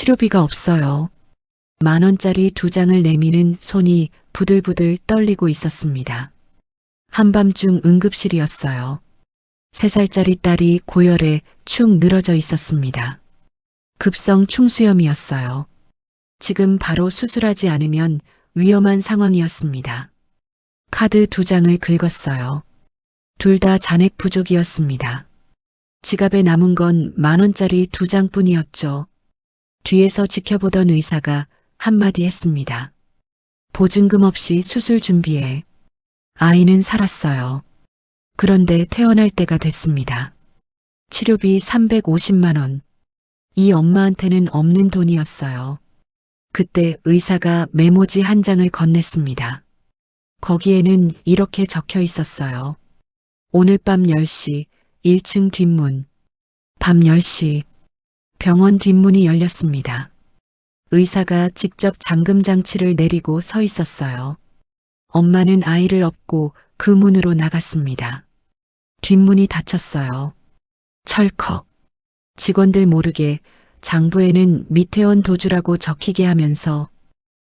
치료비가 없어요. 10,000원짜리 2장을 내미는 손이 부들부들 떨리고 있었습니다. 한밤중 응급실이었어요. 3살짜리 딸이 고열에 축 늘어져 있었습니다. 급성 충수염이었어요. 지금 바로 수술하지 않으면 위험한 상황이었습니다. 카드 2장을 긁었어요. 둘 다 잔액 부족이었습니다. 지갑에 남은 건 10,000원짜리 2장뿐이었죠. 뒤에서 지켜보던 의사가 한마디 했습니다. 보증금 없이 수술 준비해. 아이는 살았어요. 그런데 퇴원할 때가 됐습니다. 치료비 350만 원. 이 엄마한테는 없는 돈이었어요. 그때 의사가 메모지 한 장을 건넸습니다. 거기에는 이렇게 적혀 있었어요. 오늘 밤 10시 1층 뒷문. 밤 10시 병원 뒷문이 열렸습니다. 의사가 직접 잠금 장치를 내리고 서 있었어요. 엄마는 아이를 업고 그 문으로 나갔습니다. 뒷문이 닫혔어요. 철컥. 직원들 모르게 장부에는 미퇴원 도주라고 적히게 하면서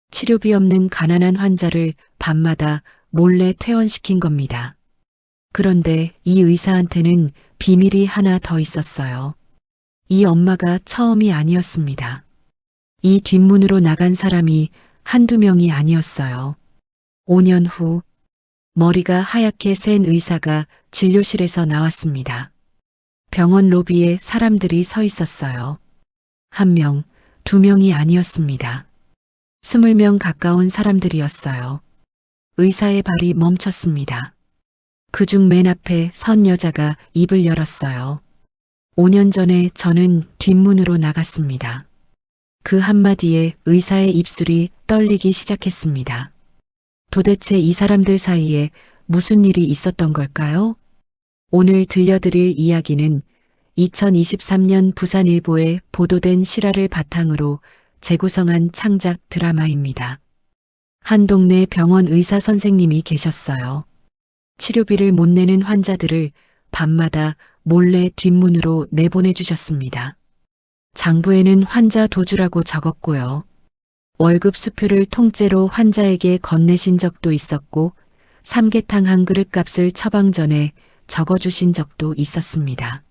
치료비 없는 가난한 환자를 밤마다 몰래 퇴원시킨 겁니다. 그런데 이 의사한테는 비밀이 하나 더 있었어요. 이 엄마가 처음이 아니었습니다. 이 뒷문으로 나간 사람이 한두 명이 아니었어요. 5년 후 머리가 하얗게 센 의사가 진료실에서 나왔습니다. 병원 로비에 사람들이 서 있었어요. 1명, 2명이 아니었습니다. 20명 가까운 사람들이었어요. 의사의 발이 멈췄습니다. 그중 맨 앞에 선 여자가 입을 열었어요. 5년 전에 저는 뒷문으로 나갔습니다. 그 한마디에 의사의 입술이 떨리기 시작했습니다. 도대체 이 사람들 사이에 무슨 일이 있었던 걸까요? 오늘 들려드릴 이야기는 2023년 부산일보에 보도된 실화를 바탕으로 재구성한 창작 드라마입니다. 한 동네 병원 의사 선생님이 계셨어요. 치료비를 못 내는 환자들을 밤마다 몰래 뒷문으로 내보내 주셨습니다. 장부에는 환자 도주라고 적었고요. 월급 수표를 통째로 환자에게 건네신 적도 있었고 삼계탕 한 그릇 값을 처방 전에 적어주신 적도 있었습니다.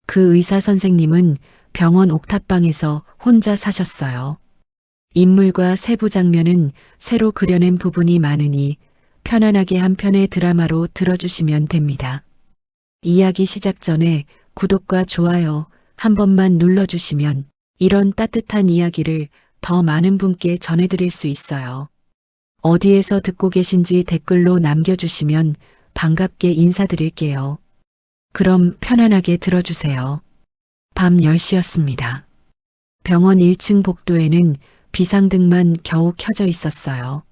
그 의사 선생님은 병원 옥탑방에서 혼자 사셨어요. 인물과 세부 장면은 새로 그려낸 부분이 많으니 편안하게 한 편의 드라마로 들어주시면 됩니다. 이야기 시작 전에 구독과 좋아요 한 번만 눌러주시면 이런 따뜻한 이야기를 더 많은 분께 전해드릴 수 있어요. 어디에서 듣고 계신지 댓글로 남겨주시면 반갑게 인사드릴게요. 그럼 편안하게 들어주세요. 밤 10시였습니다. 병원 1층 복도에는 비상등만 겨우 켜져 있었어요.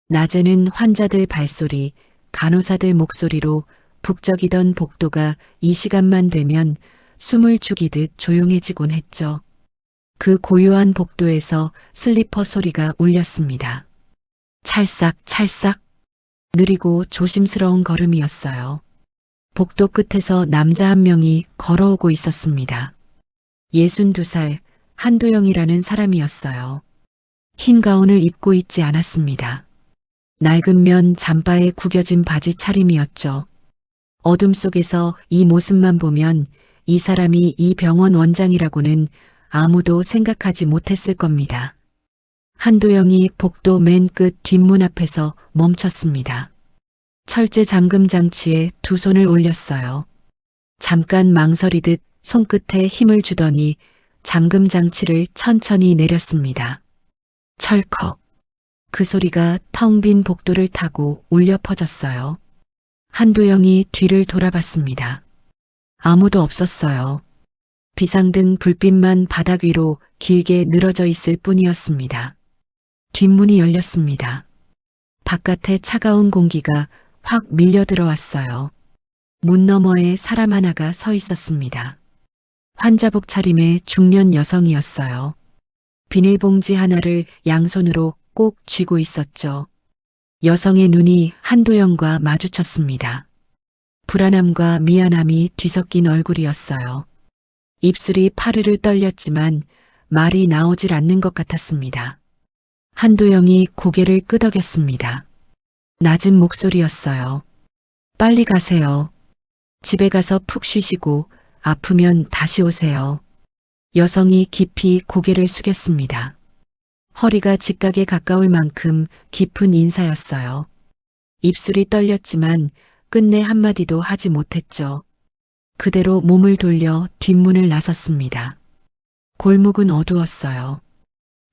낮에는 환자들 발소리, 간호사들 목소리로 북적이던 복도가 이 시간만 되면 숨을 죽이듯 조용해지곤 했죠. 그 고요한 복도에서 슬리퍼 소리가 울렸습니다. 찰싹 찰싹 느리고 조심스러운 걸음이었어요. 복도 끝에서 남자 한 명이 걸어오고 있었습니다. 62살 한도영이라는 사람이었어요. 흰 가운을 입고 있지 않았습니다. 낡은 면 잠바에 구겨진 바지 차림이었죠. 어둠 속에서 이 모습만 보면 이 사람이 이 병원 원장이라고는 아무도 생각하지 못했을 겁니다. 한도영이 복도 맨 끝 뒷문 앞에서 멈췄습니다. 철제 잠금 장치에 두 손을 올렸어요. 잠깐 망설이듯 손끝에 힘을 주더니 잠금 장치를 천천히 내렸습니다. 철컥. 그 소리가 텅 빈 복도를 타고 울려 퍼졌어요. 한도영이 뒤를 돌아봤습니다. 아무도 없었어요. 비상등 불빛만 바닥 위로 길게 늘어져 있을 뿐이었습니다. 뒷문이 열렸습니다. 바깥에 차가운 공기가 확 밀려 들어왔어요. 문 너머에 사람 하나가 서 있었습니다. 환자복 차림의 중년 여성이었어요. 비닐봉지 하나를 양손으로 꼭 쥐고 있었죠. 여성의 눈이 한도영과 마주쳤습니다. 불안함과 미안함이 뒤섞인 얼굴이었어요. 입술이 파르르 떨렸지만 말이 나오질 않는 것 같았습니다. 한도영이 고개를 끄덕였습니다. 낮은 목소리였어요. 빨리 가세요. 집에 가서 푹 쉬시고 아프면 다시 오세요. 여성이 깊이 고개를 숙였습니다. 허리가 직각에 가까울 만큼 깊은 인사였어요. 입술이 떨렸지만 끝내 한마디도 하지 못했죠. 그대로 몸을 돌려 뒷문을 나섰습니다. 골목은 어두웠어요.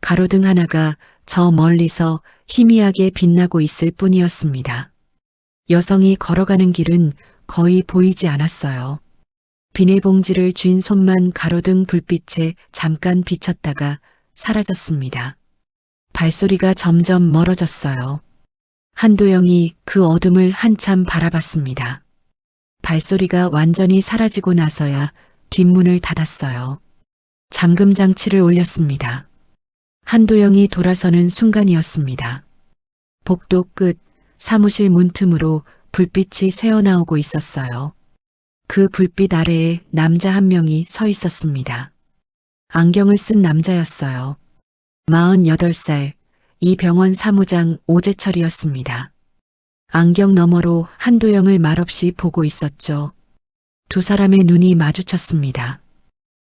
가로등 하나가 저 멀리서 희미하게 빛나고 있을 뿐이었습니다. 여성이 걸어가는 길은 거의 보이지 않았어요. 비닐봉지를 쥔 손만 가로등 불빛에 잠깐 비쳤다가 사라졌습니다. 발소리가 점점 멀어졌어요. 한도영이 그 어둠을 한참 바라봤습니다. 발소리가 완전히 사라지고 나서야 뒷문을 닫았어요. 잠금 장치를 올렸습니다. 한도영이 돌아서는 순간이었습니다. 복도 끝 사무실 문틈으로 불빛이 새어나오고 있었어요. 그 불빛 아래에 남자 한 명이 서 있었습니다. 안경을 쓴 남자였어요. 48살, 이 병원 사무장 오재철이었습니다. 안경 너머로 한도영을 말없이 보고 있었죠. 두 사람의 눈이 마주쳤습니다.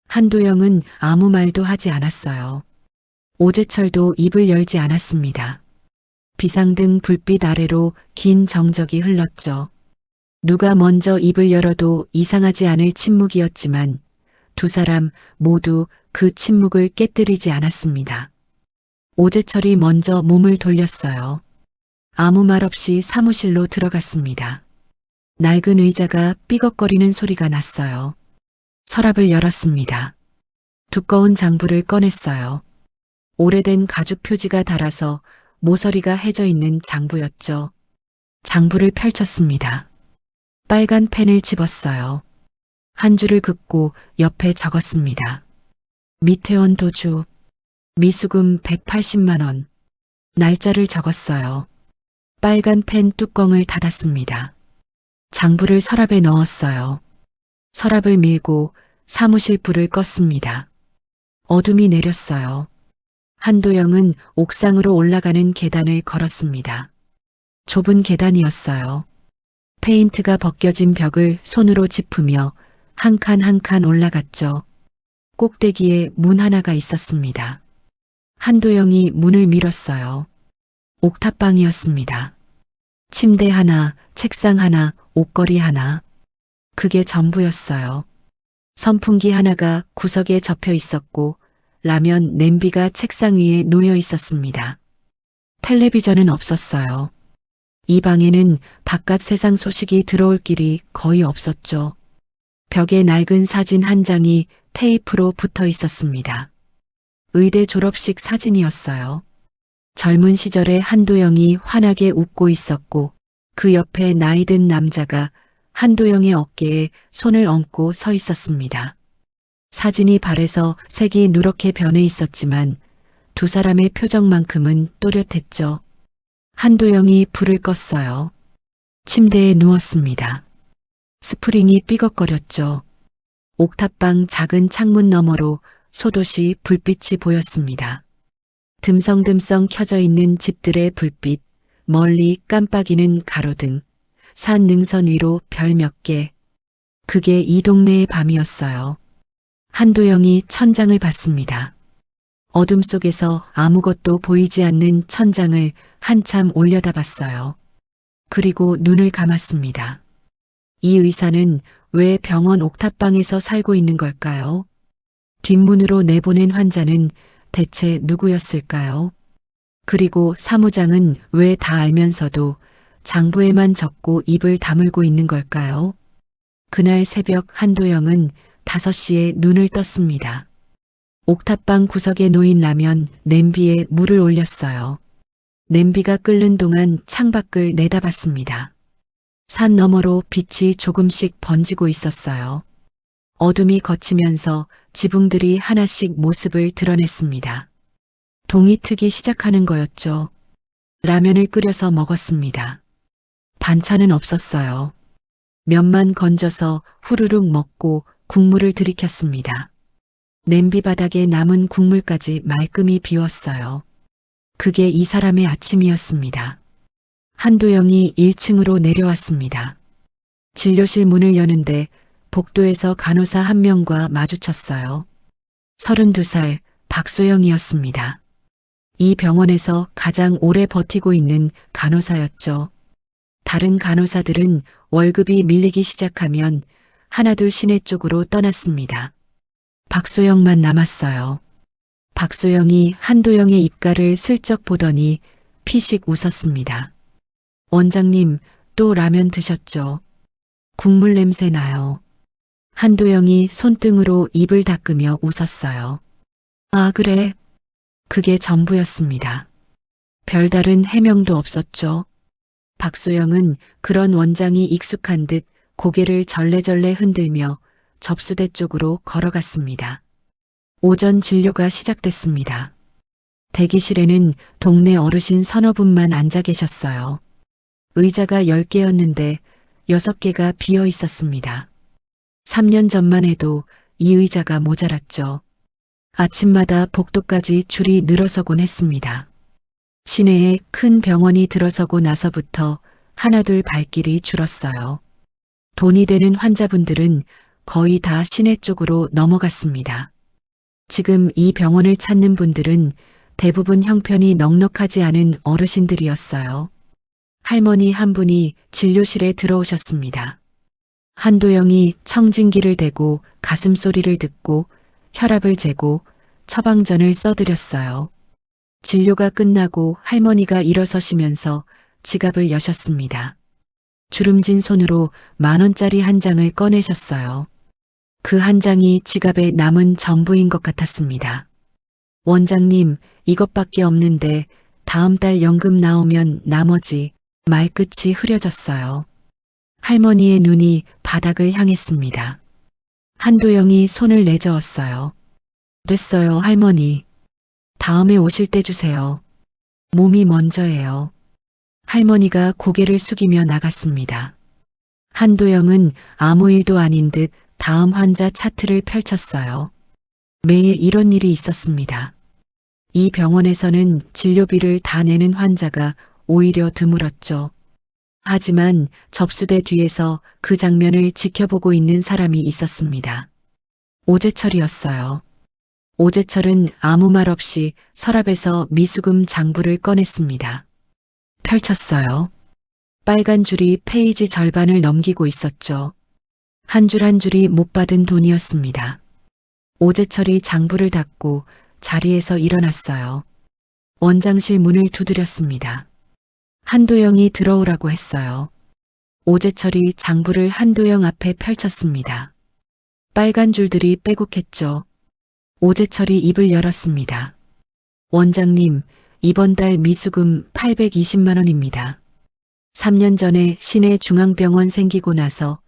한도영은 아무 말도 하지 않았어요. 오재철도 입을 열지 않았습니다. 비상등 불빛 아래로 긴 정적이 흘렀죠. 누가 먼저 입을 열어도 이상하지 않을 침묵이었지만 두 사람 모두 그 침묵을 깨뜨리지 않았습니다. 오재철이 먼저 몸을 돌렸어요. 아무 말 없이 사무실로 들어갔습니다. 낡은 의자가 삐걱거리는 소리가 났어요. 서랍을 열었습니다. 두꺼운 장부를 꺼냈어요. 오래된 가죽 표지가 달아서 모서리가 해져 있는 장부였죠. 장부를 펼쳤습니다. 빨간 펜을 집었어요. 한 줄을 긋고 옆에 적었습니다. 미태원 도주, 미수금 180만 원. 날짜를 적었어요. 빨간 펜 뚜껑을 닫았습니다. 장부를 서랍에 넣었어요. 서랍을 밀고 사무실 불을 껐습니다. 어둠이 내렸어요. 한도영은 옥상으로 올라가는 계단을 걸었습니다. 좁은 계단이었어요. 페인트가 벗겨진 벽을 손으로 짚으며 한 칸 한 칸 올라갔죠. 꼭대기에 문 하나가 있었습니다. 한도영이 문을 밀었어요. 옥탑방이었습니다. 침대 하나, 책상 하나, 옷걸이 하나. 그게 전부였어요. 선풍기 하나가 구석에 접혀 있었고 라면 냄비가 책상 위에 놓여 있었습니다. 텔레비전은 없었어요. 이 방에는 바깥 세상 소식이 들어올 길이 거의 없었죠. 벽에 낡은 사진 한 장이 테이프로 붙어 있었습니다. 의대 졸업식 사진이었어요. 젊은 시절의 한도영이 환하게 웃고 있었고 그 옆에 나이 든 남자가 한도영의 어깨에 손을 얹고 서 있었습니다. 사진이 발에서 색이 누렇게 변해 있었지만 두 사람의 표정만큼은 또렷했죠. 한도영이 불을 껐어요. 침대에 누웠습니다. 스프링이 삐걱거렸죠. 옥탑방 작은 창문 너머로 소도시 불빛이 보였습니다. 듬성듬성 켜져 있는 집들의 불빛, 멀리 깜빡이는 가로등, 산 능선 위로 별 몇 개. 그게 이 동네의 밤이었어요. 한도영이 천장을 봤습니다. 어둠 속에서 아무것도 보이지 않는 천장을 한참 올려다봤어요. 그리고 눈을 감았습니다. 이 의사는 왜 병원 옥탑방에서 살고 있는 걸까요? 뒷문으로 내보낸 환자는 대체 누구였을까요? 그리고 사무장은 왜 다 알면서도 장부에만 적고 입을 다물고 있는 걸까요? 그날 새벽 한도영은 5시에 눈을 떴습니다. 옥탑방 구석에 놓인 라면 냄비에 물을 올렸어요. 냄비가 끓는 동안 창밖을 내다봤습니다. 산 너머로 빛이 조금씩 번지고 있었어요. 어둠이 걷히면서 지붕들이 하나씩 모습을 드러냈습니다. 동이 트기 시작하는 거였죠. 라면을 끓여서 먹었습니다. 반찬은 없었어요. 면만 건져서 후루룩 먹고 국물을 들이켰습니다. 냄비 바닥에 남은 국물까지 말끔히 비웠어요. 그게 이 사람의 아침이었습니다. 한도영이 1층으로 내려왔습니다. 진료실 문을 여는데 복도에서 간호사 한 명과 마주쳤어요. 32살 박소영이었습니다. 이 병원에서 가장 오래 버티고 있는 간호사였죠. 다른 간호사들은 월급이 밀리기 시작하면 하나둘 시내 쪽으로 떠났습니다. 박소영만 남았어요. 박소영이 한도영의 입가를 슬쩍 보더니 피식 웃었습니다. 원장님, 또 라면 드셨죠? 국물 냄새 나요. 한도영이 손등으로 입을 닦으며 웃었어요. 아, 그래. 그게 전부였습니다. 별다른 해명도 없었죠. 박소영은 그런 원장이 익숙한 듯 고개를 절레절레 흔들며 접수대 쪽으로 걸어갔습니다. 오전 진료가 시작됐습니다. 대기실에는 동네 어르신 서너 분만 앉아 계셨어요. 의자가 10개였는데 6개가 비어 있었습니다. 3년 전만 해도 이 의자가 모자랐죠. 아침마다 복도까지 줄이 늘어서곤 했습니다. 시내에 큰 병원이 들어서고 나서부터 하나둘 발길이 줄었어요. 돈이 되는 환자분들은 거의 다 시내 쪽으로 넘어갔습니다. 지금 이 병원을 찾는 분들은 대부분 형편이 넉넉하지 않은 어르신들이었어요. 할머니 한 분이 진료실에 들어오셨습니다. 한도영이 청진기를 대고 가슴 소리를 듣고 혈압을 재고 처방전을 써드렸어요. 진료가 끝나고 할머니가 일어서시면서 지갑을 여셨습니다. 주름진 손으로 10,000원짜리 한 장을 꺼내셨어요. 그 한 장이 지갑에 남은 전부인 것 같았습니다. 원장님, 이것밖에 없는데 다음 달 연금 나오면 나머지. 말끝이 흐려졌어요. 할머니의 눈이 바닥을 향했습니다. 한도영이 손을 내저었어요. 됐어요, 할머니. 다음에 오실 때 주세요. 몸이 먼저예요. 할머니가 고개를 숙이며 나갔습니다. 한도영은 아무 일도 아닌 듯 다음 환자 차트를 펼쳤어요. 매일 이런 일이 있었습니다. 이 병원에서는 진료비를 다 내는 환자가 오히려 드물었죠. 하지만 접수대 뒤에서 그 장면을 지켜보고 있는 사람이 있었습니다. 오재철이었어요. 오재철은 아무 말 없이 서랍에서 미수금 장부를 꺼냈습니다. 펼쳤어요. 빨간 줄이 페이지 절반을 넘기고 있었죠. 한 줄 한 줄이 못 받은 돈이었습니다. 오재철이 장부를 닫고 자리에서 일어났어요. 원장실 문을 두드렸습니다. 한도영이 들어오라고 했어요. 오재철이 장부를 한도영 앞에 펼쳤습니다. 빨간 줄들이 빼곡했죠. 오재철이 입을 열었습니다. 원장님, 이번 달 미수금 820만 원입니다. 3년 전에 시내 중앙병원 생기고 나서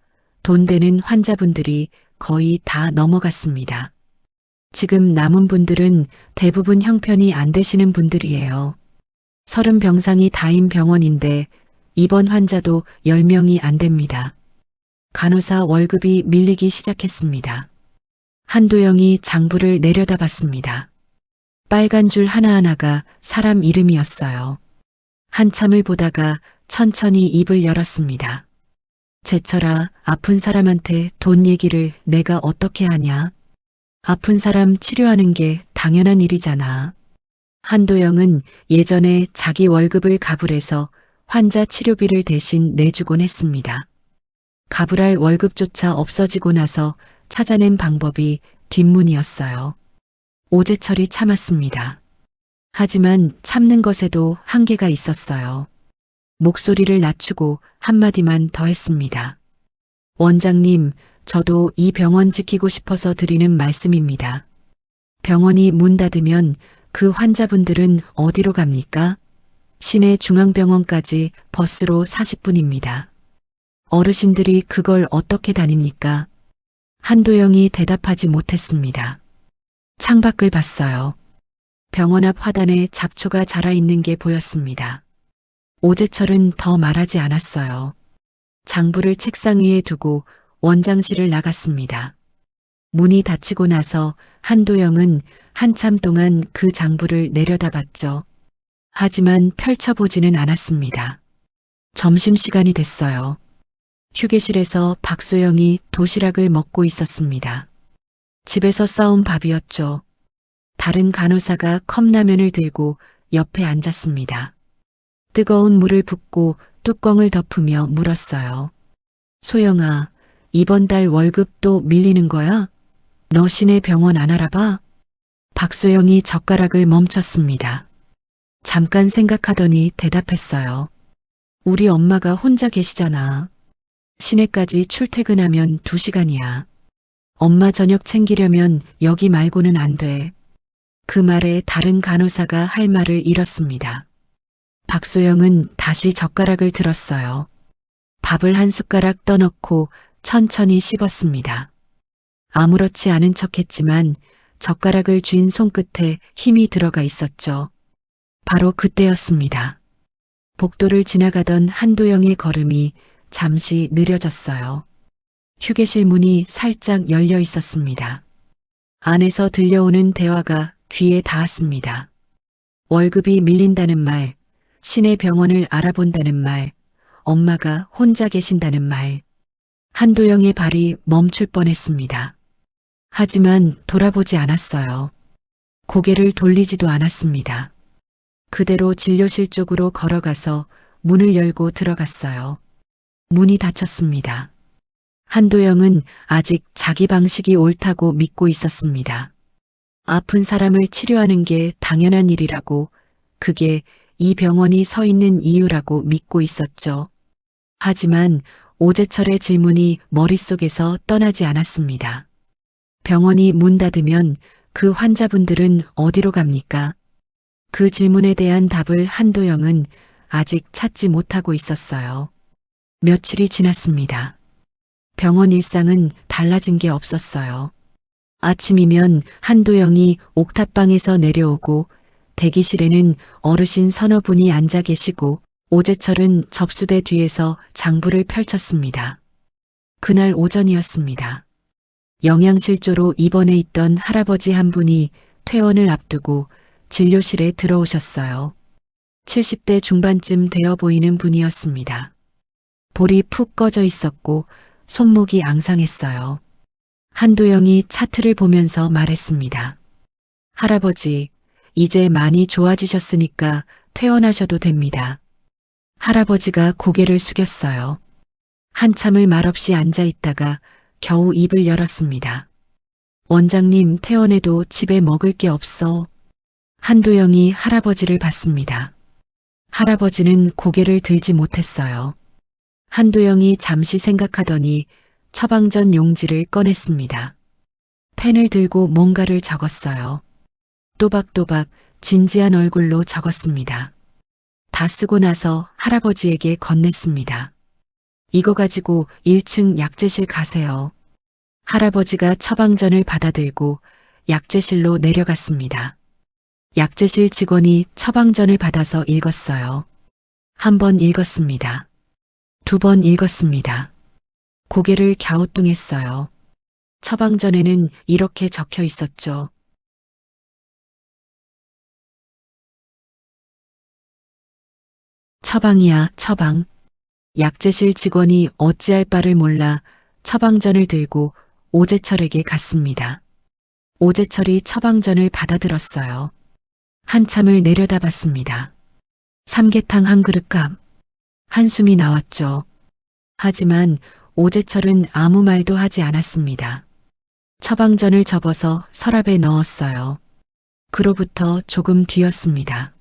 돈 되는 환자분들이 거의 다 넘어갔습니다. 지금 남은 분들은 대부분 형편이 안 되시는 분들이에요. 30병상이 다인 병원인데 입원 환자도 10명이 안 됩니다. 간호사 월급이 밀리기 시작했습니다. 한도영이 장부를 내려다봤습니다. 빨간 줄 하나하나가 사람 이름이었어요. 한참을 보다가 천천히 입을 열었습니다. 재철아, 아픈 사람한테 돈 얘기를 내가 어떻게 하냐? 아픈 사람 치료하는 게 당연한 일이잖아. 한도영은 예전에 자기 월급을 가불해서 환자 치료비를 대신 내주곤 했습니다. 가불할 월급조차 없어지고 나서 찾아낸 방법이 뒷문이었어요. 오재철이 참았습니다. 하지만 참는 것에도 한계가 있었어요. 목소리를 낮추고 한마디만 더 했습니다. 원장님, 저도 이 병원 지키고 싶어서 드리는 말씀입니다. 병원이 문 닫으면 그 환자분들은 어디로 갑니까? 시내 중앙병원까지 버스로 40분입니다. 어르신들이 그걸 어떻게 다닙니까? 한도영이 대답하지 못했습니다. 창밖을 봤어요. 병원 앞 화단에 잡초가 자라 있는 게 보였습니다. 오재철은 더 말하지 않았어요. 장부를 책상 위에 두고 원장실을 나갔습니다. 문이 닫히고 나서 한도영은 한참 동안 그 장부를 내려다봤죠. 하지만 펼쳐보지는 않았습니다. 점심시간이 됐어요. 휴게실에서 박소영이 도시락을 먹고 있었습니다. 집에서 싸온 밥이었죠. 다른 간호사가 컵라면을 들고 옆에 앉았습니다. 뜨거운 물을 붓고 뚜껑을 덮으며 물었어요. 소영아, 이번 달 월급 또 밀리는 거야? 너 시내 병원 안 알아봐? 박소영이 젓가락을 멈췄습니다. 잠깐 생각하더니 대답했어요. 우리 엄마가 혼자 계시잖아. 시내까지 출퇴근하면 2시간이야. 엄마 저녁 챙기려면 여기 말고는 안 돼. 그 말에 다른 간호사가 할 말을 잃었습니다. 박소영은 다시 젓가락을 들었어요. 밥을 한 숟가락 떠넣고 천천히 씹었습니다. 아무렇지 않은 척했지만 젓가락을 쥔 손끝에 힘이 들어가 있었죠. 바로 그때였습니다. 복도를 지나가던 한도영의 걸음이 잠시 느려졌어요. 휴게실 문이 살짝 열려 있었습니다. 안에서 들려오는 대화가 귀에 닿았습니다. 월급이 밀린다는 말, 시내 병원을 알아본다는 말, 엄마가 혼자 계신다는 말. 한도영의 발이 멈출 뻔했습니다. 하지만 돌아보지 않았어요. 고개를 돌리지도 않았습니다. 그대로 진료실 쪽으로 걸어가서 문을 열고 들어갔어요. 문이 닫혔습니다. 한도영은 아직 자기 방식이 옳다고 믿고 있었습니다. 아픈 사람을 치료하는 게 당연한 일이라고, 그게 이 병원이 서 있는 이유라고 믿고 있었죠. 하지만 오재철의 질문이 머릿속에서 떠나지 않았습니다. 병원이 문 닫으면 그 환자분들은 어디로 갑니까? 그 질문에 대한 답을 한도영은 아직 찾지 못하고 있었어요. 며칠이 지났습니다. 병원 일상은 달라진 게 없었어요. 아침이면 한도영이 옥탑방에서 내려오고 대기실에는 어르신 서너 분이 앉아 계시고 오재철은 접수대 뒤에서 장부를 펼쳤습니다. 그날 오전이었습니다. 영양실조로 입원해 있던 할아버지 한 분이 퇴원을 앞두고 진료실에 들어오셨어요. 70대 중반쯤 되어 보이는 분이었습니다. 볼이 푹 꺼져 있었고 손목이 앙상했어요. 한도영이 차트를 보면서 말했습니다. 할아버지, 이제 많이 좋아지셨으니까 퇴원하셔도 됩니다. 할아버지가 고개를 숙였어요. 한참을 말없이 앉아 있다가 겨우 입을 열었습니다. 원장님, 퇴원해도 집에 먹을 게 없어. 한도영이 할아버지를 봤습니다. 할아버지는 고개를 들지 못했어요. 한도영이 잠시 생각하더니 처방전 용지를 꺼냈습니다. 펜을 들고 뭔가를 적었어요. 또박또박 진지한 얼굴로 적었습니다. 다 쓰고 나서 할아버지에게 건넸습니다. 이거 가지고 1층 약재실 가세요. 할아버지가 처방전을 받아들고 약재실로 내려갔습니다. 약재실 직원이 처방전을 받아서 읽었어요. 한 번 읽었습니다. 2번 읽었습니다. 고개를 갸우뚱했어요. 처방전에는 이렇게 적혀 있었죠. 처방이야, 처방. 약재실 직원이 어찌할 바를 몰라 처방전을 들고 오재철에게 갔습니다. 오재철이 처방전을 받아들었어요. 한참을 내려다봤습니다. 삼계탕 한 그릇 값. 한숨이 나왔죠. 하지만 오재철은 아무 말도 하지 않았습니다. 처방전을 접어서 서랍에 넣었어요. 그로부터 조금 뒤였습니다.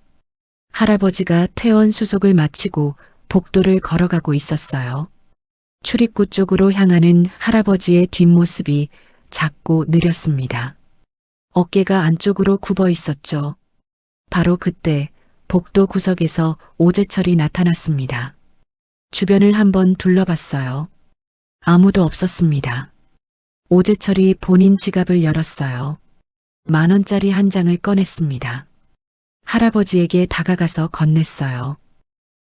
할아버지가 퇴원 수속을 마치고 복도를 걸어가고 있었어요. 출입구 쪽으로 향하는 할아버지의 뒷모습이 작고 느렸습니다. 어깨가 안쪽으로 굽어 있었죠. 바로 그때 복도 구석에서 오재철이 나타났습니다. 주변을 한번 둘러봤어요. 아무도 없었습니다. 오재철이 본인 지갑을 열었어요. 10,000원짜리 한 장을 꺼냈습니다. 할아버지에게 다가가서 건넸어요.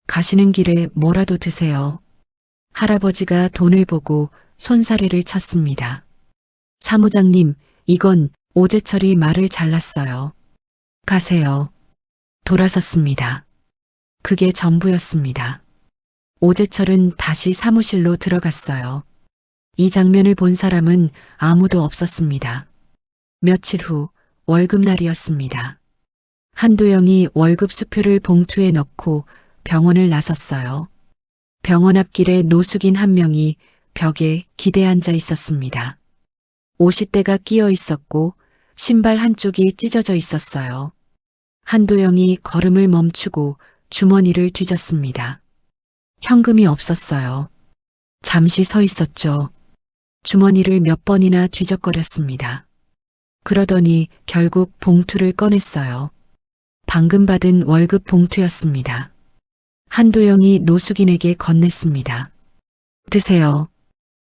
가시는 길에 뭐라도 드세요. 할아버지가 돈을 보고 손사래를 쳤습니다. 사무장님, 이건 오재철이 말을 잘랐어요. 가세요. 돌아섰습니다. 그게 전부였습니다. 오재철은 다시 사무실로 들어갔어요. 이 장면을 본 사람은 아무도 없었습니다. 며칠 후 월급날이었습니다. 한도영이 월급 수표를 봉투에 넣고 병원을 나섰어요. 병원 앞길에 노숙인 한 명이 벽에 기대 앉아 있었습니다. 옷이때가 끼어 있었고 신발 한쪽이 찢어져 있었어요. 한도영이 걸음을 멈추고 주머니를 뒤졌습니다. 현금이 없었어요. 잠시 서 있었죠. 주머니를 몇 번이나 뒤적거렸습니다. 그러더니 결국 봉투를 꺼냈어요. 방금 받은 월급 봉투였습니다. 한도영이 노숙인에게 건넸습니다. 드세요.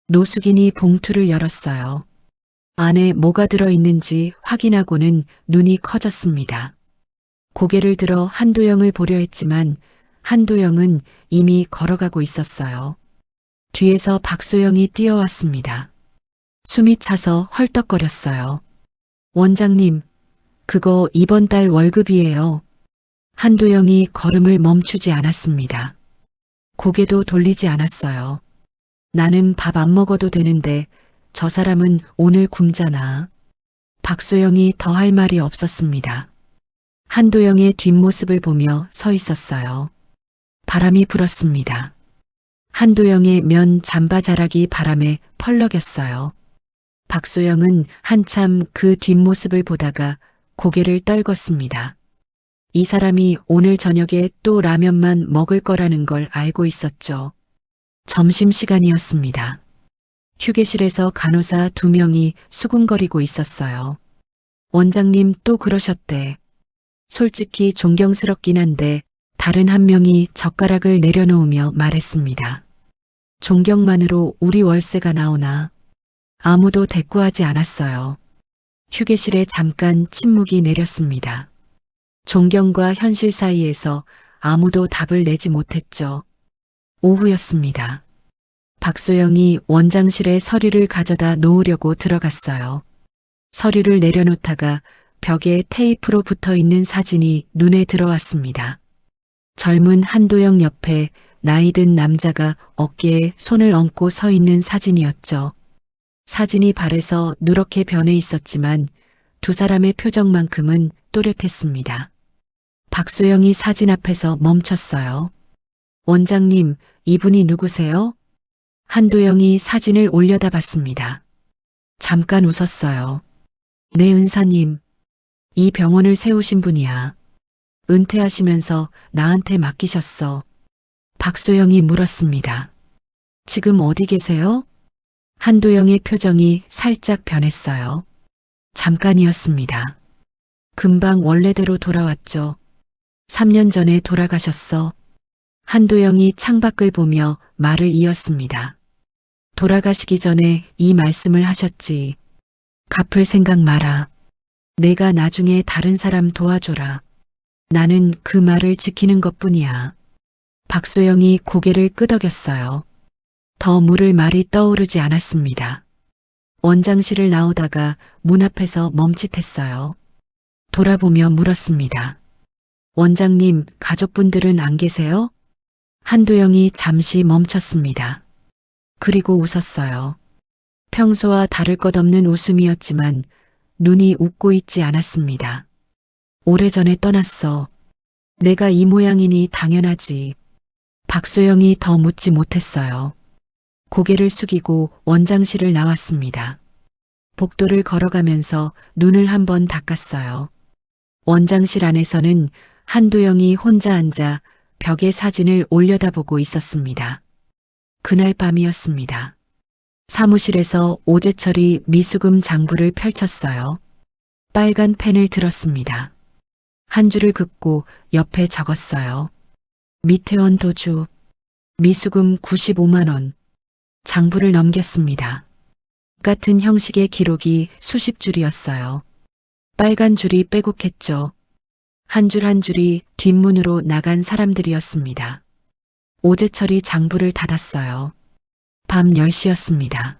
노숙인이 봉투를 열었어요. 안에 뭐가 들어있는지 확인하고는 눈이 커졌습니다. 고개를 들어 한도영을 보려 했지만 한도영은 이미 걸어가고 있었어요. 뒤에서 박소영이 뛰어왔습니다. 숨이 차서 헐떡거렸어요. 원장님, 그거 이번 달 월급이에요. 한도영이 걸음을 멈추지 않았습니다. 고개도 돌리지 않았어요. 나는 밥 안 먹어도 되는데 저 사람은 오늘 굶잖아. 박소영이 더 할 말이 없었습니다. 한도영의 뒷모습을 보며 서 있었어요. 바람이 불었습니다. 한도영의 면 잠바자락이 바람에 펄럭였어요. 박소영은 한참 그 뒷모습을 보다가 고개를 떨궜습니다. 이 사람이 오늘 저녁에 또 라면만 먹을 거라는 걸 알고 있었죠. 점심시간이었습니다. 휴게실에서 간호사 2명이 수군거리고 있었어요. 원장님 또 그러셨대. 솔직히 존경스럽긴 한데 다른 한 명이 젓가락을 내려놓으며 말했습니다. 존경만으로 우리 월세가 나오나. 아무도 대꾸하지 않았어요. 휴게실에 잠깐 침묵이 내렸습니다. 존경과 현실 사이에서 아무도 답을 내지 못했죠. 오후였습니다. 박소영이 원장실에 서류를 가져다 놓으려고 들어갔어요. 서류를 내려놓다가 벽에 테이프로 붙어 있는 사진이 눈에 들어왔습니다. 젊은 한도영 옆에 나이 든 남자가 어깨에 손을 얹고 서 있는 사진이었죠. 사진이 발에서 누렇게 변해 있었지만 두 사람의 표정만큼은 또렷했습니다. 박소영이 사진 앞에서 멈췄어요. 원장님, 이분이 누구세요? 한도영이 사진을 올려다 봤습니다. 잠깐 웃었어요. 네, 은사님. 이 병원을 세우신 분이야. 은퇴하시면서 나한테 맡기셨어. 박소영이 물었습니다. 지금 어디 계세요? 한도영의 표정이 살짝 변했어요. 잠깐이었습니다. 금방 원래대로 돌아왔죠. 3년 전에 돌아가셨어. 한도영이 창밖을 보며 말을 이었습니다. 돌아가시기 전에 이 말씀을 하셨지. 갚을 생각 마라. 내가 나중에 다른 사람 도와줘라. 나는 그 말을 지키는 것뿐이야. 박소영이 고개를 끄덕였어요. 더 물을 말이 떠오르지 않았습니다. 원장실을 나오다가 문 앞에서 멈칫했어요. 돌아보며 물었습니다. 원장님, 가족분들은 안 계세요? 한도영이 잠시 멈췄습니다. 그리고 웃었어요. 평소와 다를 것 없는 웃음이었지만 눈이 웃고 있지 않았습니다. 오래전에 떠났어. 내가 이 모양이니 당연하지. 박소영이 더 묻지 못했어요. 고개를 숙이고 원장실을 나왔습니다. 복도를 걸어가면서 눈을 한번 닦았어요. 원장실 안에서는 한도영이 혼자 앉아 벽에 사진을 올려다보고 있었습니다. 그날 밤이었습니다. 사무실에서 오재철이 미수금 장부를 펼쳤어요. 빨간 펜을 들었습니다. 한 줄을 긋고 옆에 적었어요. 미태원 도주, 미수금 95만 원. 장부를 넘겼습니다. 같은 형식의 기록이 수십 줄이었어요. 빨간 줄이 빼곡했죠. 한 줄 한 줄이 뒷문으로 나간 사람들이었습니다. 오재철이 장부를 닫았어요. 밤 10시였습니다.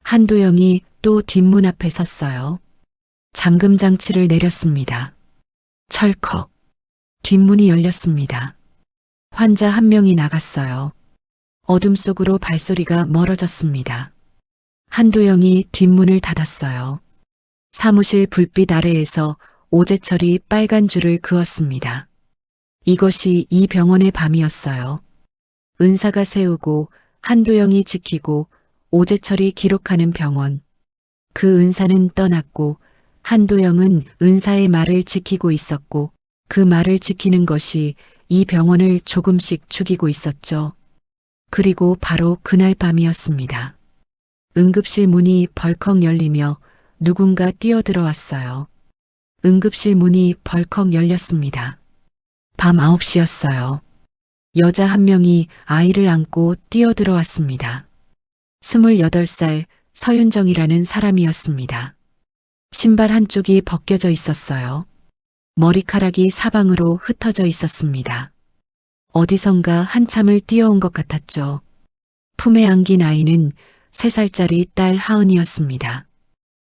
한도영이 또 뒷문 앞에 섰어요. 잠금 장치를 내렸습니다. 철컥. 뒷문이 열렸습니다. 환자 한 명이 나갔어요. 어둠 속으로 발소리가 멀어졌습니다. 한도영이 뒷문을 닫았어요. 사무실 불빛 아래에서 오재철이 빨간 줄을 그었습니다. 이것이 이 병원의 밤이었어요. 은사가 세우고 한도영이 지키고 오재철이 기록하는 병원. 그 은사는 떠났고 한도영은 은사의 말을 지키고 있었고 그 말을 지키는 것이 이 병원을 조금씩 죽이고 있었죠. 그리고 바로 그날 밤이었습니다. 응급실 문이 벌컥 열리며 누군가 뛰어들어왔어요. 응급실 문이 벌컥 열렸습니다. 밤 9시였어요. 여자 한 명이 아이를 안고 뛰어들어왔습니다. 28살 서윤정이라는 사람이었습니다. 신발 한쪽이 벗겨져 있었어요. 머리카락이 사방으로 흩어져 있었습니다. 어디선가 한참을 뛰어온 것 같았죠. 품에 안긴 아이는 3살짜리 딸 하은이였습니다.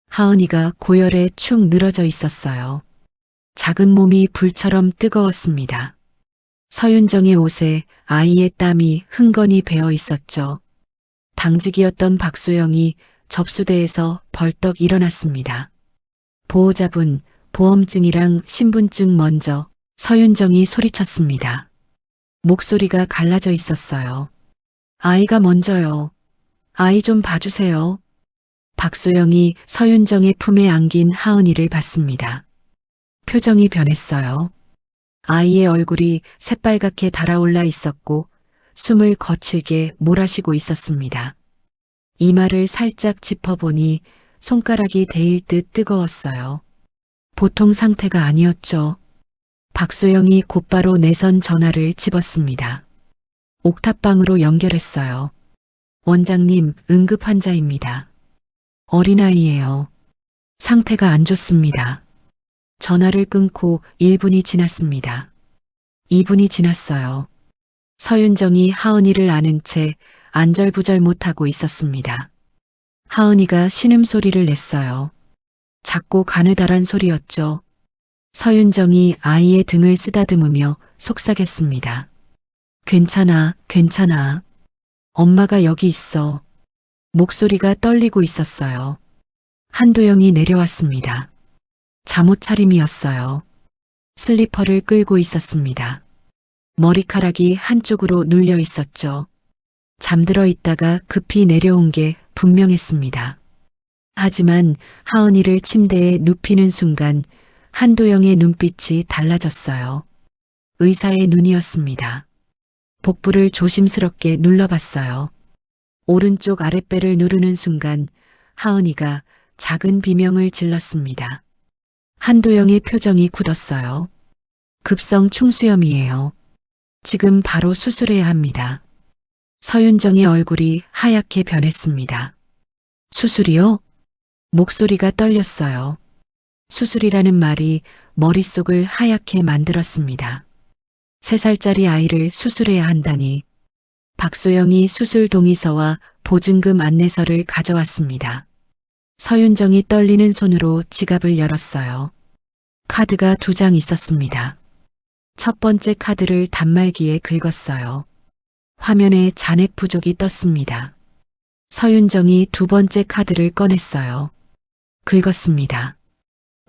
하은이가 고열에 축 늘어져 있었어요. 작은 몸이 불처럼 뜨거웠습니다. 서윤정의 옷에 아이의 땀이 흥건히 배어 있었죠. 당직이었던 박소영이 접수대에서 벌떡 일어났습니다. 보호자분, 보험증이랑 신분증 먼저. 서윤정이 소리쳤습니다. 목소리가 갈라져 있었어요. 아이가 먼저요. 아이 좀 봐주세요. 박소영이 서윤정의 품에 안긴 하은이를 봤습니다. 표정이 변했어요. 아이의 얼굴이 새빨갛게 달아올라 있었고 숨을 거칠게 몰아쉬고 있었습니다. 이마를 살짝 짚어보니 손가락이 데일 듯 뜨거웠어요. 보통 상태가 아니었죠. 박소영이 곧바로 내선 전화를 집었습니다. 옥탑방으로 연결했어요. 원장님, 응급 환자입니다. 어린아이예요. 상태가 안 좋습니다. 전화를 끊고 1분이 지났습니다. 2분이 지났어요. 서윤정이 하은이를 안은 채 안절부절 못하고 있었습니다. 하은이가 신음소리를 냈어요. 작고 가느다란 소리였죠. 서윤정이 아이의 등을 쓰다듬으며 속삭였습니다. 괜찮아, 괜찮아. 엄마가 여기 있어. 목소리가 떨리고 있었어요. 한도영이 내려왔습니다. 잠옷 차림이었어요. 슬리퍼를 끌고 있었습니다. 머리카락이 한쪽으로 눌려 있었죠. 잠들어 있다가 급히 내려온 게 분명했습니다. 하지만 하은이를 침대에 눕히는 순간 한도영의 눈빛이 달라졌어요. 의사의 눈이었습니다. 복부를 조심스럽게 눌러봤어요. 오른쪽 아랫배를 누르는 순간 하은이가 작은 비명을 질렀습니다. 한도영의 표정이 굳었어요. 급성 충수염이에요. 지금 바로 수술해야 합니다. 서윤정의 얼굴이 하얗게 변했습니다. 수술이요? 목소리가 떨렸어요. 수술이라는 말이 머릿속을 하얗게 만들었습니다. 3살짜리 아이를 수술해야 한다니. 박소영이 수술 동의서와 보증금 안내서를 가져왔습니다. 서윤정이 떨리는 손으로 지갑을 열었어요. 카드가 2장 있었습니다. 첫 번째 카드를 단말기에 긁었어요. 화면에 잔액 부족이 떴습니다. 서윤정이 2번째 카드를 꺼냈어요. 긁었습니다.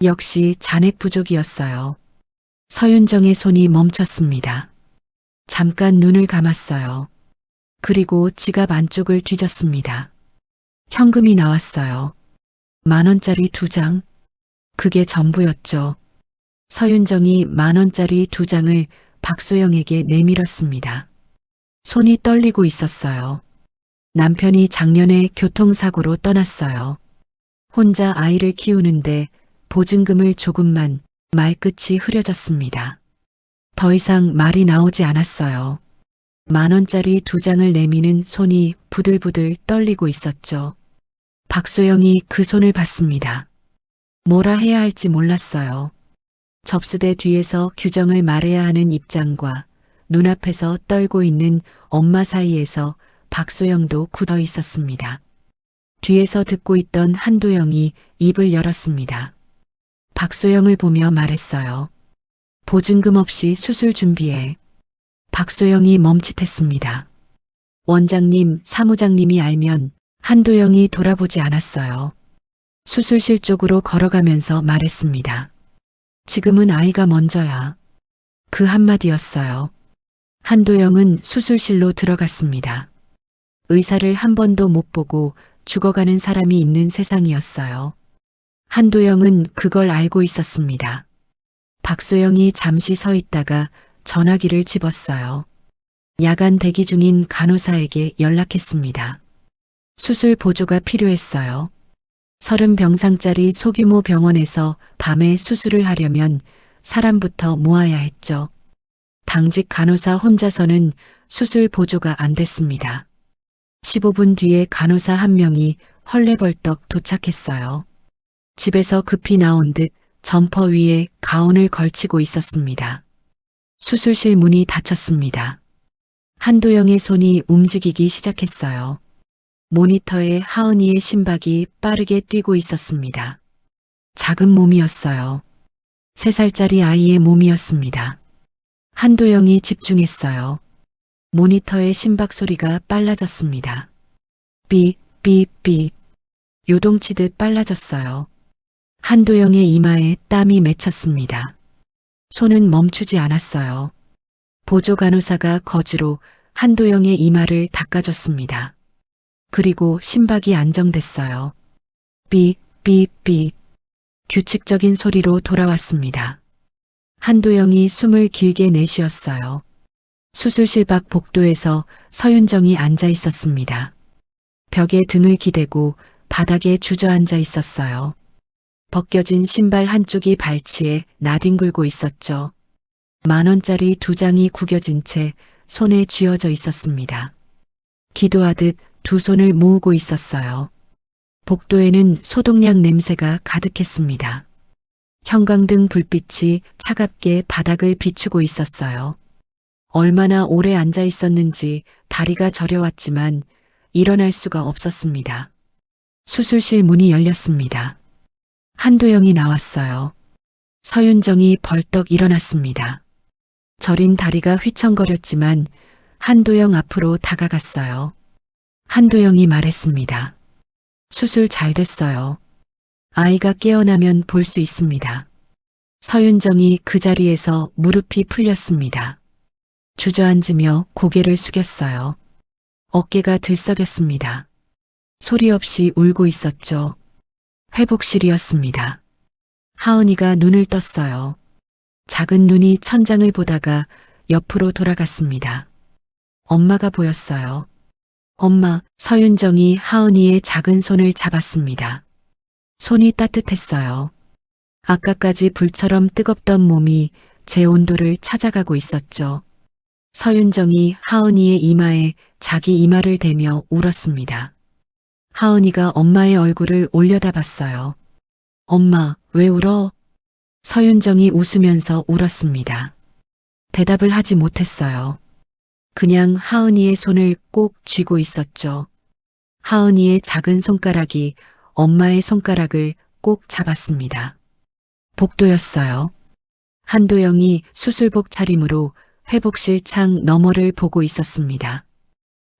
역시 잔액 부족이었어요. 서윤정의 손이 멈췄습니다. 잠깐 눈을 감았어요. 그리고 지갑 안쪽을 뒤졌습니다. 현금이 나왔어요. 10,000원짜리 2장. 그게 전부였죠. 서윤정이 10,000원짜리 2장을 박소영에게 내밀었습니다. 손이 떨리고 있었어요. 남편이 작년에 교통사고로 떠났어요. 혼자 아이를 키우는데 보증금을 조금만. 말끝이 흐려졌습니다. 더 이상 말이 나오지 않았어요. 10,000원짜리 2장을 내미는 손이 부들부들 떨리고 있었죠. 박소영이 그 손을 봤습니다. 뭐라 해야 할지 몰랐어요. 접수대 뒤에서 규정을 말해야 하는 입장과 눈앞에서 떨고 있는 엄마 사이에서 박소영도 굳어 있었습니다. 뒤에서 듣고 있던 한도영이 입을 열었습니다. 박소영을 보며 말했어요. 보증금 없이 수술 준비해. 박소영이 멈칫했습니다. 원장님, 사무장님이 알면 한도영이 돌아보지 않았어요. 수술실 쪽으로 걸어가면서 말했습니다. 지금은 아이가 먼저야. 그 한마디였어요. 한도영은 수술실로 들어갔습니다. 의사를 한 번도 못 보고 죽어가는 사람이 있는 세상이었어요. 한도영은 그걸 알고 있었습니다. 박소영이 잠시 서 있다가 전화기를 집었어요. 야간 대기 중인 간호사에게 연락했습니다. 수술 보조가 필요했어요. 30병상짜리 소규모 병원에서 밤에 수술을 하려면 사람부터 모아야 했죠. 당직 간호사 혼자서는 수술 보조가 안 됐습니다. 15분 뒤에 간호사 한 명이 헐레벌떡 도착했어요. 집에서 급히 나온 듯 점퍼 위에 가운을 걸치고 있었습니다. 수술실 문이 닫혔습니다. 한도영의 손이 움직이기 시작했어요. 모니터에 하은이의 심박이 빠르게 뛰고 있었습니다. 작은 몸이었어요. 3살짜리 아이의 몸이었습니다. 한도영이 집중했어요. 모니터의 심박 소리가 빨라졌습니다. 삐, 삐, 삐. 요동치듯 빨라졌어요. 한도영의 이마에 땀이 맺혔습니다. 손은 멈추지 않았어요. 보조 간호사가 거즈로 한도영의 이마를 닦아줬습니다. 그리고 심박이 안정됐어요. 삐, 삐, 삐. 규칙적인 소리로 돌아왔습니다. 한도영이 숨을 길게 내쉬었어요. 수술실 밖 복도에서 서윤정이 앉아 있었습니다. 벽에 등을 기대고 바닥에 주저앉아 있었어요. 벗겨진 신발 한쪽이 발치에 나뒹굴고 있었죠. 10,000원짜리 2장이 구겨진 채 손에 쥐어져 있었습니다. 기도하듯 2손을 모으고 있었어요. 복도에는 소독약 냄새가 가득했습니다. 형광등 불빛이 차갑게 바닥을 비추고 있었어요. 얼마나 오래 앉아 있었는지 다리가 저려왔지만 일어날 수가 없었습니다. 수술실 문이 열렸습니다. 한도영이 나왔어요. 서윤정이 벌떡 일어났습니다. 저린 다리가 휘청거렸지만 한도영 앞으로 다가갔어요. 한도영이 말했습니다. 수술 잘 됐어요. 아이가 깨어나면 볼 수 있습니다. 서윤정이 그 자리에서 무릎이 풀렸습니다. 주저앉으며 고개를 숙였어요. 어깨가 들썩였습니다. 소리 없이 울고 있었죠. 회복실이었습니다. 하은이가 눈을 떴어요. 작은 눈이 천장을 보다가 옆으로 돌아갔습니다. 엄마가 보였어요. 엄마, 서윤정이 하은이의 작은 손을 잡았습니다. 손이 따뜻했어요. 아까까지 불처럼 뜨겁던 몸이 제 온도를 찾아가고 있었죠. 서윤정이 하은이의 이마에 자기 이마를 대며 울었습니다. 하은이가 엄마의 얼굴을 올려다봤어요. 엄마, 왜 울어? 서윤정이 웃으면서 울었습니다. 대답을 하지 못했어요. 그냥 하은이의 손을 꼭 쥐고 있었죠. 하은이의 작은 손가락이 엄마의 손가락을 꼭 잡았습니다. 복도였어요. 한도영이 수술복 차림으로 회복실 창 너머를 보고 있었습니다.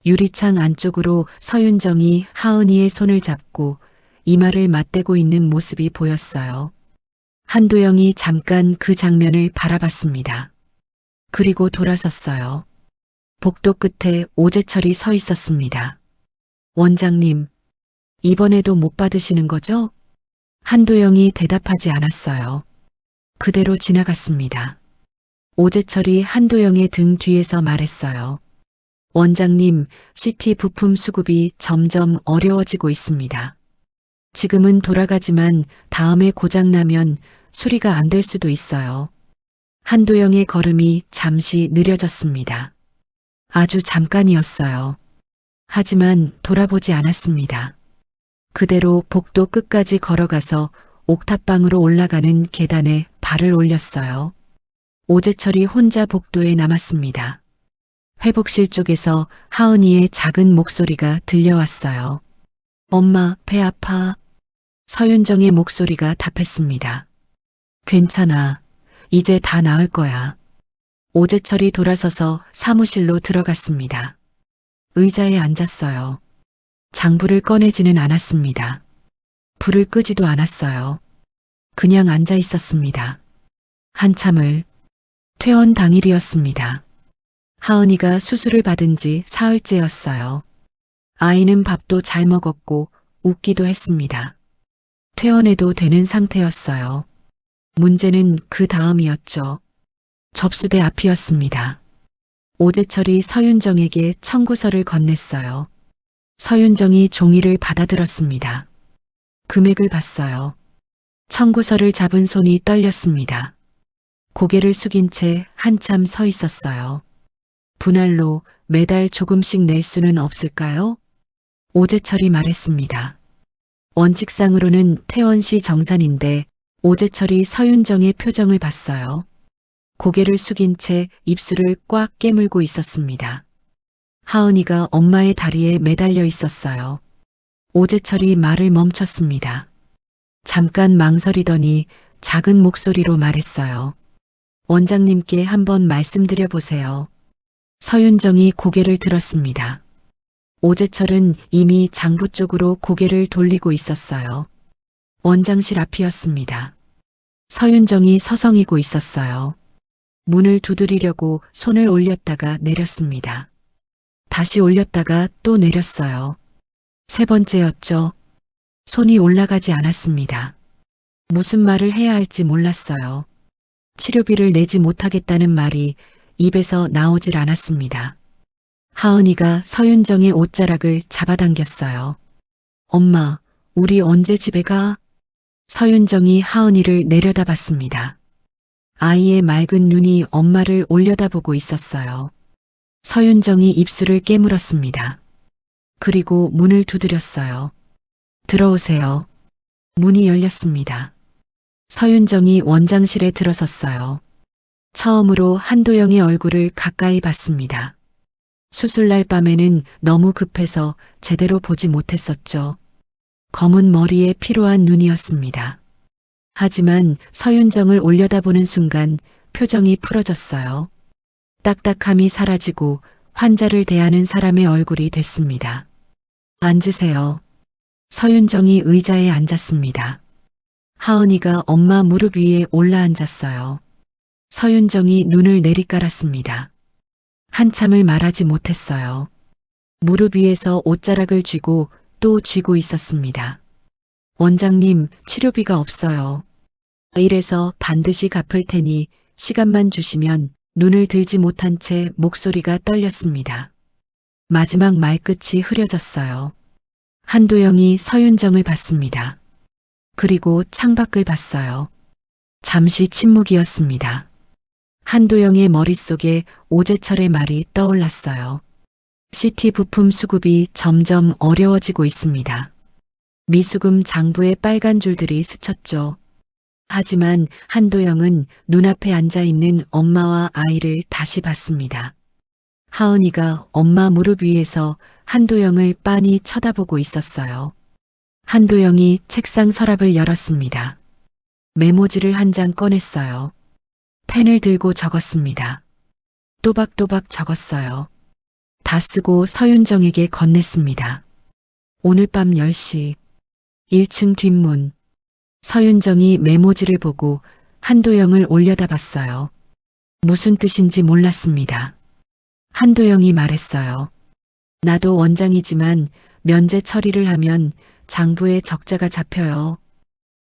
유리창 안쪽으로 서윤정이 하은이의 손을 잡고 이마를 맞대고 있는 모습이 보였어요. 한도영이 잠깐 그 장면을 바라봤습니다. 그리고 돌아섰어요. 복도 끝에 오재철이 서 있었습니다. 원장님, 이번에도 못 받으시는 거죠? 한도영이 대답하지 않았어요. 그대로 지나갔습니다. 오재철이 한도영의 등 뒤에서 말했어요. 원장님, CT 부품 수급이 점점 어려워지고 있습니다. 지금은 돌아가지만 다음에 고장나면 수리가 안 될 수도 있어요. 한도영의 걸음이 잠시 느려졌습니다. 아주 잠깐이었어요. 하지만 돌아보지 않았습니다. 그대로 복도 끝까지 걸어가서 옥탑방으로 올라가는 계단에 발을 올렸어요. 오재철이 혼자 복도에 남았습니다. 회복실 쪽에서 하은이의 작은 목소리가 들려왔어요. 엄마, 배 아파. 서윤정의 목소리가 답했습니다. 괜찮아. 이제 다 나을 거야. 오재철이 돌아서서 사무실로 들어갔습니다. 의자에 앉았어요. 장부를 꺼내지는 않았습니다. 불을 끄지도 않았어요. 그냥 앉아 있었습니다. 한참을. 퇴원 당일이었습니다. 하은이가 수술을 받은 지 사흘째였어요. 아이는 밥도 잘 먹었고 웃기도 했습니다. 퇴원해도 되는 상태였어요. 문제는 그 다음이었죠. 접수대 앞이었습니다. 오재철이 서윤정에게 청구서를 건넸어요. 서윤정이 종이를 받아들었습니다. 금액을 봤어요. 청구서를 잡은 손이 떨렸습니다. 고개를 숙인 채 한참 서 있었어요. 분할로 매달 조금씩 낼 수는 없을까요? 오재철이 말했습니다. 원칙상으로는 퇴원 시 정산인데 오재철이 서윤정의 표정을 봤어요. 고개를 숙인 채 입술을 꽉 깨물고 있었습니다. 하은이가 엄마의 다리에 매달려 있었어요. 오재철이 말을 멈췄습니다. 잠깐 망설이더니 작은 목소리로 말했어요. 원장님께 한번 말씀드려 보세요. 서윤정이 고개를 들었습니다. 오재철은 이미 장부 쪽으로 고개를 돌리고 있었어요. 원장실 앞이었습니다. 서윤정이 서성이고 있었어요. 문을 두드리려고 손을 올렸다가 내렸습니다. 다시 올렸다가 또 내렸어요. 세 번째였죠. 손이 올라가지 않았습니다. 무슨 말을 해야 할지 몰랐어요. 치료비를 내지 못하겠다는 말이 입에서 나오질 않았습니다. 하은이가 서윤정의 옷자락을 잡아당겼어요. 엄마, 우리 언제 집에 가? 서윤정이 하은이를 내려다봤습니다. 아이의 맑은 눈이 엄마를 올려다보고 있었어요. 서윤정이 입술을 깨물었습니다. 그리고 문을 두드렸어요. 들어오세요. 문이 열렸습니다. 서윤정이 원장실에 들어섰어요. 처음으로 한도영의 얼굴을 가까이 봤습니다. 수술날 밤에는 너무 급해서 제대로 보지 못했었죠. 검은 머리에 피로한 눈이었습니다. 하지만 서윤정을 올려다보는 순간 표정이 풀어졌어요. 딱딱함이 사라지고 환자를 대하는 사람의 얼굴이 됐습니다. 앉으세요. 서윤정이 의자에 앉았습니다. 하은이가 엄마 무릎 위에 올라앉았어요. 서윤정이 눈을 내리깔았습니다. 한참을 말하지 못했어요. 무릎 위에서 옷자락을 쥐고 또 쥐고 있었습니다. 원장님, 치료비가 없어요. 이래서 반드시 갚을 테니 시간만 주시면. 눈을 들지 못한 채 목소리가 떨렸습니다. 마지막 말끝이 흐려졌어요. 한도영이 서윤정을 봤습니다. 그리고 창밖을 봤어요. 잠시 침묵이었습니다. 한도영의 머릿속에 오재철의 말이 떠올랐어요. CT 부품 수급이 점점 어려워지고 있습니다. 미수금 장부에 빨간 줄들이 스쳤죠. 하지만 한도영은 눈앞에 앉아있는 엄마와 아이를 다시 봤습니다. 하은이가 엄마 무릎 위에서 한도영을 빤히 쳐다보고 있었어요. 한도영이 책상 서랍을 열었습니다. 메모지를 한 장 꺼냈어요. 펜을 들고 적었습니다. 또박또박 적었어요. 다 쓰고 서윤정에게 건넸습니다. 오늘 밤 10시 1층 뒷문. 서윤정이 메모지를 보고 한도영을 올려다봤어요. 무슨 뜻인지 몰랐습니다. 한도영이 말했어요. 나도 원장이지만 면제 처리를 하면 장부에 적자가 잡혀요.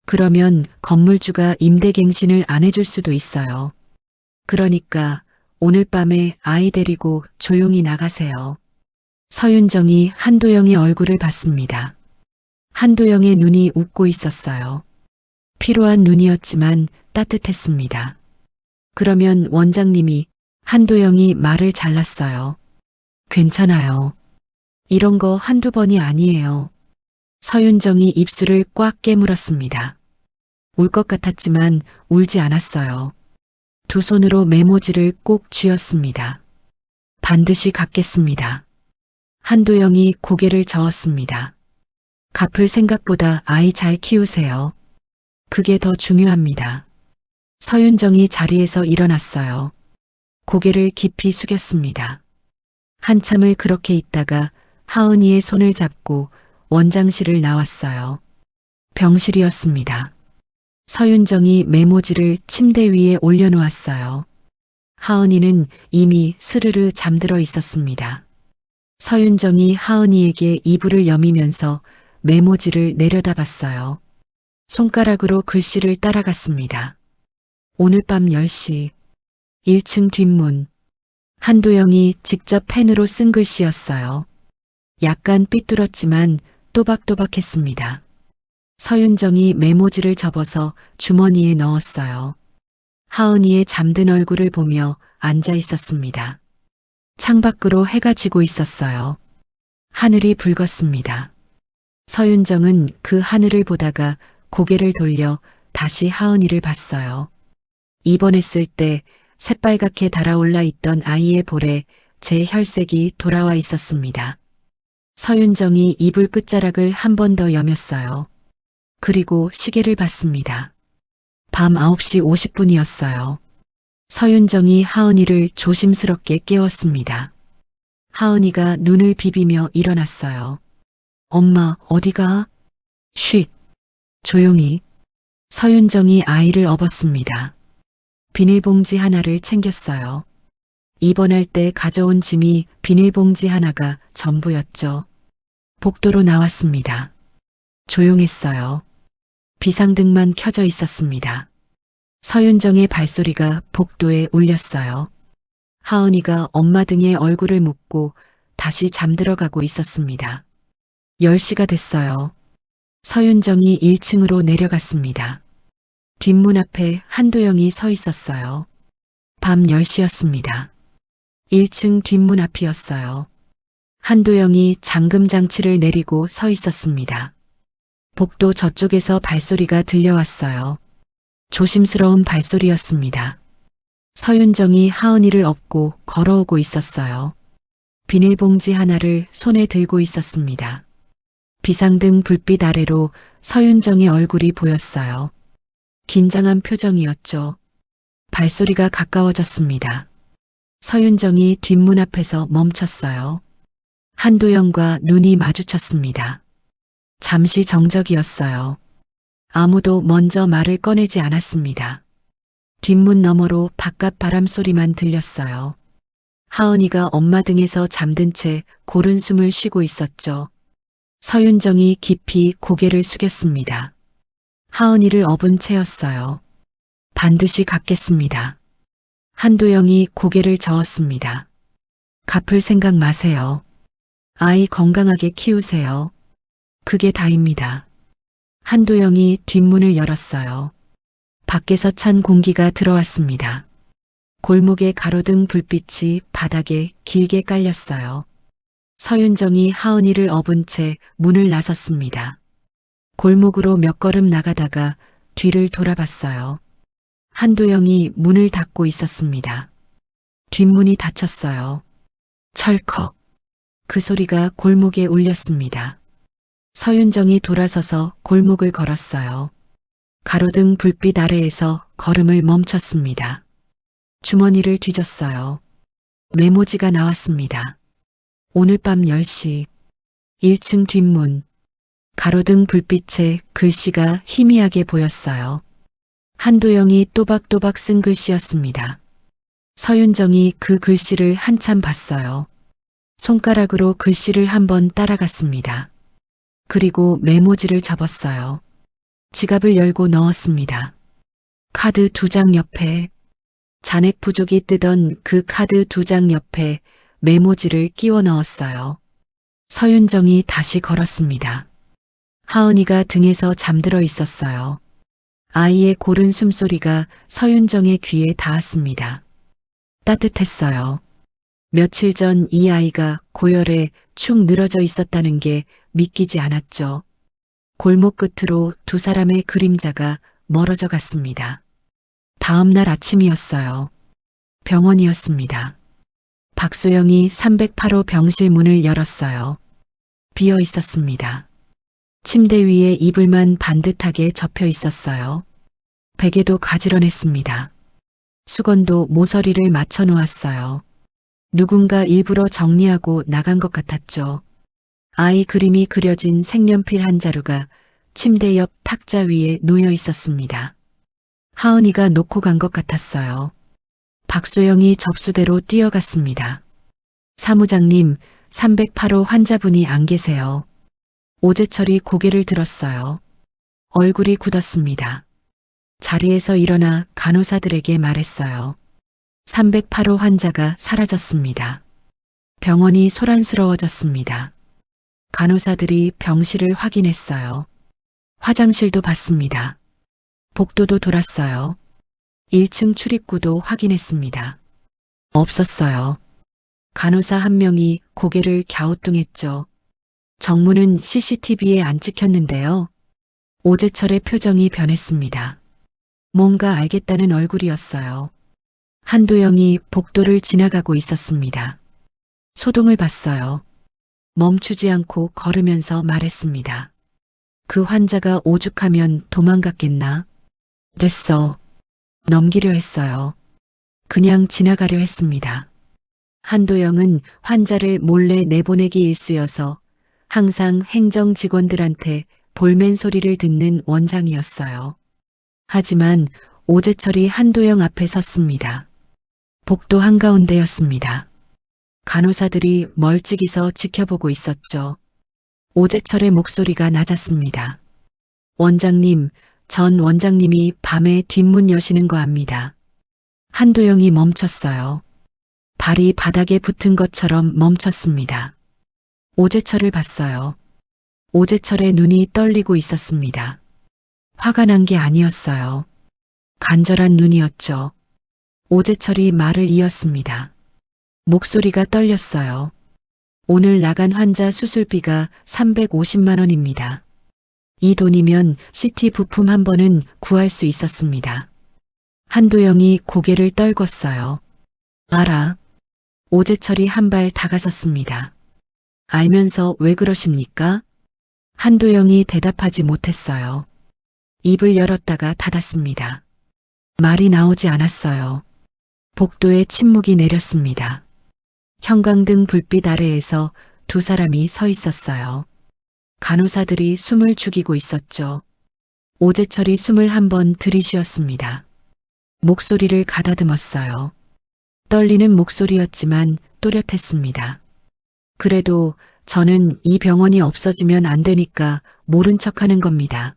그러면 건물주가 임대갱신을 안 해줄 수도 있어요. 그러니까 오늘 밤에 아이 데리고 조용히 나가세요. 서윤정이 한도영의 얼굴을 봤습니다. 한도영의 눈이 웃고 있었어요. 피로한 눈이었지만 따뜻했습니다. 그러면 원장님이 한도영이 말을 잘랐어요. 괜찮아요. 이런 거 한두 번이 아니에요. 서윤정이 입술을 꽉 깨물었습니다. 울 것 같았지만 울지 않았어요. 두 손으로 메모지를 꼭 쥐었습니다. 반드시 갚겠습니다. 한도영이 고개를 저었습니다. 갚을 생각보다 아이 잘 키우세요. 그게 더 중요합니다. 서윤정이 자리에서 일어났어요. 고개를 깊이 숙였습니다. 한참을 그렇게 있다가 하은이의 손을 잡고 원장실을 나왔어요. 병실이었습니다. 서윤정이 메모지를 침대 위에 올려놓았어요. 하은이는 이미 스르르 잠들어 있었습니다. 서윤정이 하은이에게 이불을 여미면서 메모지를 내려다봤어요. 손가락으로 글씨를 따라갔습니다. 오늘 밤 10시 1층 뒷문. 한도영이 직접 펜으로 쓴 글씨였어요. 약간 삐뚤었지만 또박또박했습니다. 서윤정이 메모지를 접어서 주머니에 넣었어요. 하은이의 잠든 얼굴을 보며 앉아 있었습니다. 창밖으로 해가 지고 있었어요. 하늘이 붉었습니다. 서윤정은 그 하늘을 보다가 고개를 돌려 다시 하은이를 봤어요. 입원했을 때 새빨갛게 달아올라 있던 아이의 볼에 제 혈색이 돌아와 있었습니다. 서윤정이 이불 끝자락을 한 번 더 여몄어요. 그리고 시계를 봤습니다. 밤 9시 50분이었어요. 서윤정이 하은이를 조심스럽게 깨웠습니다. 하은이가 눈을 비비며 일어났어요. 엄마, 어디가? 쉿. 조용히. 서윤정이 아이를 업었습니다. 비닐봉지 하나를 챙겼어요. 입원할 때 가져온 짐이 비닐봉지 하나가 전부였죠. 복도로 나왔습니다. 조용했어요. 비상등만 켜져 있었습니다. 서윤정의 발소리가 복도에 울렸어요. 하은이가 엄마 등에 얼굴을 묻고 다시 잠들어가고 있었습니다. 10시가 됐어요. 서윤정이 1층으로 내려갔습니다. 뒷문 앞에 한도영이 서 있었어요. 밤 10시였습니다. 1층 뒷문 앞이었어요. 한도영이 잠금 장치를 내리고 서 있었습니다. 복도 저쪽에서 발소리가 들려왔어요. 조심스러운 발소리였습니다. 서윤정이 하은이를 업고 걸어오고 있었어요. 비닐봉지 하나를 손에 들고 있었습니다. 비상등 불빛 아래로 서윤정의 얼굴이 보였어요. 긴장한 표정이었죠. 발소리가 가까워졌습니다. 서윤정이 뒷문 앞에서 멈췄어요. 한도영과 눈이 마주쳤습니다. 잠시 정적이었어요. 아무도 먼저 말을 꺼내지 않았습니다. 뒷문 너머로 바깥 바람 소리만 들렸어요. 하은이가 엄마 등에서 잠든 채 고른 숨을 쉬고 있었죠. 서윤정이 깊이 고개를 숙였습니다. 하은이를 업은 채였어요. 반드시 갚겠습니다. 한도영이 고개를 저었습니다. 갚을 생각 마세요. 아이 건강하게 키우세요. 그게 다입니다. 한도영이 뒷문을 열었어요. 밖에서 찬 공기가 들어왔습니다. 골목의 가로등 불빛이 바닥에 길게 깔렸어요. 서윤정이 하은이를 업은 채 문을 나섰습니다. 골목으로 몇 걸음 나가다가 뒤를 돌아봤어요. 한도영이 문을 닫고 있었습니다. 뒷문이 닫혔어요. 철컥. 그 소리가 골목에 울렸습니다. 서윤정이 돌아서서 골목을 걸었어요. 가로등 불빛 아래에서 걸음을 멈췄습니다. 주머니를 뒤졌어요. 메모지가 나왔습니다. 오늘 밤 10시 1층 뒷문. 가로등 불빛에 글씨가 희미하게 보였어요. 한도영이 또박또박 쓴 글씨였습니다. 서윤정이 그 글씨를 한참 봤어요. 손가락으로 글씨를 한번 따라갔습니다. 그리고 메모지를 접었어요. 지갑을 열고 넣었습니다. 카드 2장 옆에, 잔액 부족이 뜨던 그 카드 2장 옆에 메모지를 끼워 넣었어요. 서윤정이 다시 걸었습니다. 하은이가 등에서 잠들어 있었어요. 아이의 고른 숨소리가 서윤정의 귀에 닿았습니다. 따뜻했어요. 며칠 전 이 아이가 고열에 축 늘어져 있었다는 게 믿기지 않았죠. 골목 끝으로 두 사람의 그림자가 멀어져 갔습니다. 다음 날 아침이었어요. 병원이었습니다. 박소영이 308호 병실 문을 열었어요. 비어 있었습니다. 침대 위에 이불만 반듯하게 접혀 있었어요. 베개도 가지런했습니다. 수건도 모서리를 맞춰 놓았어요. 누군가 일부러 정리하고 나간 것 같았죠. 아이 그림이 그려진 색연필 한 자루가 침대 옆 탁자 위에 놓여 있었습니다. 하은이가 놓고 간 것 같았어요. 박소영이 접수대로 뛰어갔습니다. 사무장님, 308호 환자분이 안 계세요. 오재철이 고개를 들었어요. 얼굴이 굳었습니다. 자리에서 일어나 간호사들에게 말했어요. 308호 환자가 사라졌습니다. 병원이 소란스러워졌습니다. 간호사들이 병실을 확인했어요. 화장실도 봤습니다. 복도도 돌았어요. 1층 출입구도 확인했습니다. 없었어요. 간호사 한 명이 고개를 갸우뚱했죠. 정문은 CCTV에 안 찍혔는데요. 오재철의 표정이 변했습니다. 뭔가 알겠다는 얼굴이었어요. 한도영이 복도를 지나가고 있었습니다. 소동을 봤어요. 멈추지 않고 걸으면서 말했습니다. 그 환자가 오죽하면 도망갔겠나? 됐어. 넘기려 했어요. 그냥 지나가려 했습니다. 한도영은 환자를 몰래 내보내기 일쑤여서 항상 행정 직원들한테 볼멘 소리를 듣는 원장이었어요. 하지만 오재철이 한도영 앞에 섰습니다. 복도 한가운데였습니다. 간호사들이 멀찍이서 지켜보고 있었죠. 오재철의 목소리가 낮았습니다. 원장님, 전 원장님이 밤에 뒷문 여시는 거 압니다. 한도영이 멈췄어요. 발이 바닥에 붙은 것처럼 멈췄습니다. 오재철을 봤어요. 오재철의 눈이 떨리고 있었습니다. 화가 난 게 아니었어요. 간절한 눈이었죠. 오재철이 말을 이었습니다. 목소리가 떨렸어요. 오늘 나간 환자 수술비가 350만 원입니다. 이 돈이면 CT 부품 한 번은 구할 수 있었습니다. 한도영이 고개를 떨궜어요. 알아. 오재철이 한 발 다가섰습니다. 알면서 왜 그러십니까? 한도영이 대답하지 못했어요. 입을 열었다가 닫았습니다. 말이 나오지 않았어요. 복도에 침묵이 내렸습니다. 형광등 불빛 아래에서 두 사람이 서 있었어요. 간호사들이 숨을 죽이고 있었죠. 오재철이 숨을 한번 들이쉬었습니다. 목소리를 가다듬었어요. 떨리는 목소리였지만 또렷했습니다. 그래도 저는 이 병원이 없어지면 안 되니까 모른 척하는 겁니다.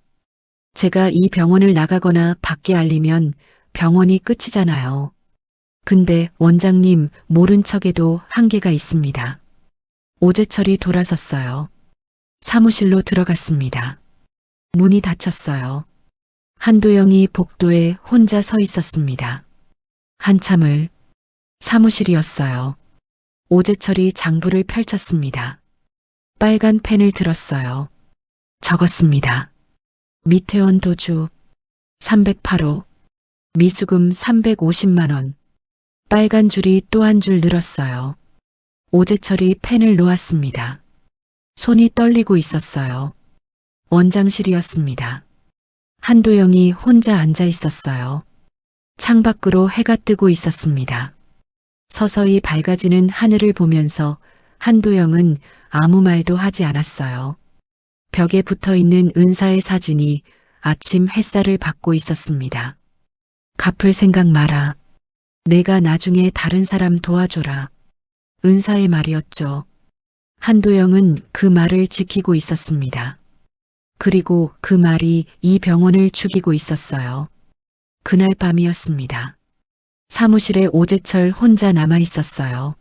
제가 이 병원을 나가거나 밖에 알리면 병원이 끝이잖아요. 근데 원장님 모른 척에도 한계가 있습니다. 오재철이 돌아섰어요. 사무실로 들어갔습니다. 문이 닫혔어요. 한도영이 복도에 혼자 서 있었습니다. 한참을 사무실이었어요. 오재철이 장부를 펼쳤습니다. 빨간 펜을 들었어요. 적었습니다. 미태원 도주 308호 미수금 350만 원. 빨간 줄이 또 한 줄 늘었어요. 오재철이 펜을 놓았습니다. 손이 떨리고 있었어요. 원장실이었습니다. 한도영이 혼자 앉아 있었어요. 창밖으로 해가 뜨고 있었습니다. 서서히 밝아지는 하늘을 보면서 한도영은 아무 말도 하지 않았어요. 벽에 붙어 있는 은사의 사진이 아침 햇살을 받고 있었습니다. 갚을 생각 마라. 내가 나중에 다른 사람 도와줘라. 은사의 말이었죠. 한도영은 그 말을 지키고 있었습니다. 그리고 그 말이 이 병원을 죽이고 있었어요. 그날 밤이었습니다. 사무실에 오재철 혼자 남아 있었어요.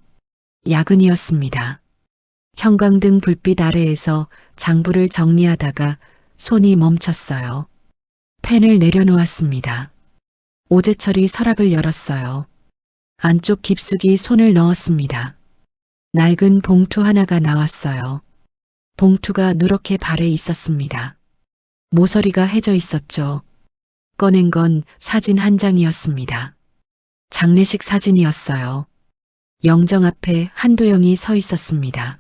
야근이었습니다. 형광등 불빛 아래에서 장부를 정리하다가 손이 멈췄어요. 펜을 내려놓았습니다. 오재철이 서랍을 열었어요. 안쪽 깊숙이 손을 넣었습니다. 낡은 봉투 하나가 나왔어요. 봉투가 누렇게 발에 있었습니다. 모서리가 해져 있었죠. 꺼낸 건 사진 한 장이었습니다. 장례식 사진이었어요. 영정 앞에 한도영이 서 있었습니다.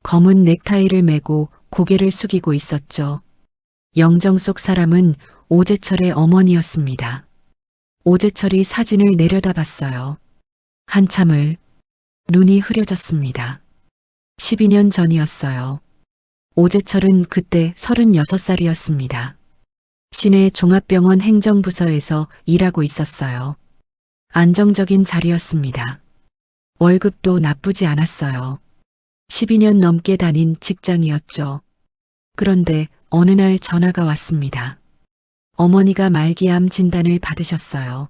검은 넥타이를 메고 고개를 숙이고 있었죠. 영정 속 사람은 오재철의 어머니였습니다. 오재철이 사진을 내려다봤어요. 한참을 눈이 흐려졌습니다. 12년 전이었어요. 오재철은 그때 36살이었습니다. 시내 종합병원 행정부서에서 일하고 있었어요. 안정적인 자리였습니다. 월급도 나쁘지 않았어요. 12년 넘게 다닌 직장이었죠. 그런데 어느 날 전화가 왔습니다. 어머니가 말기암 진단을 받으셨어요.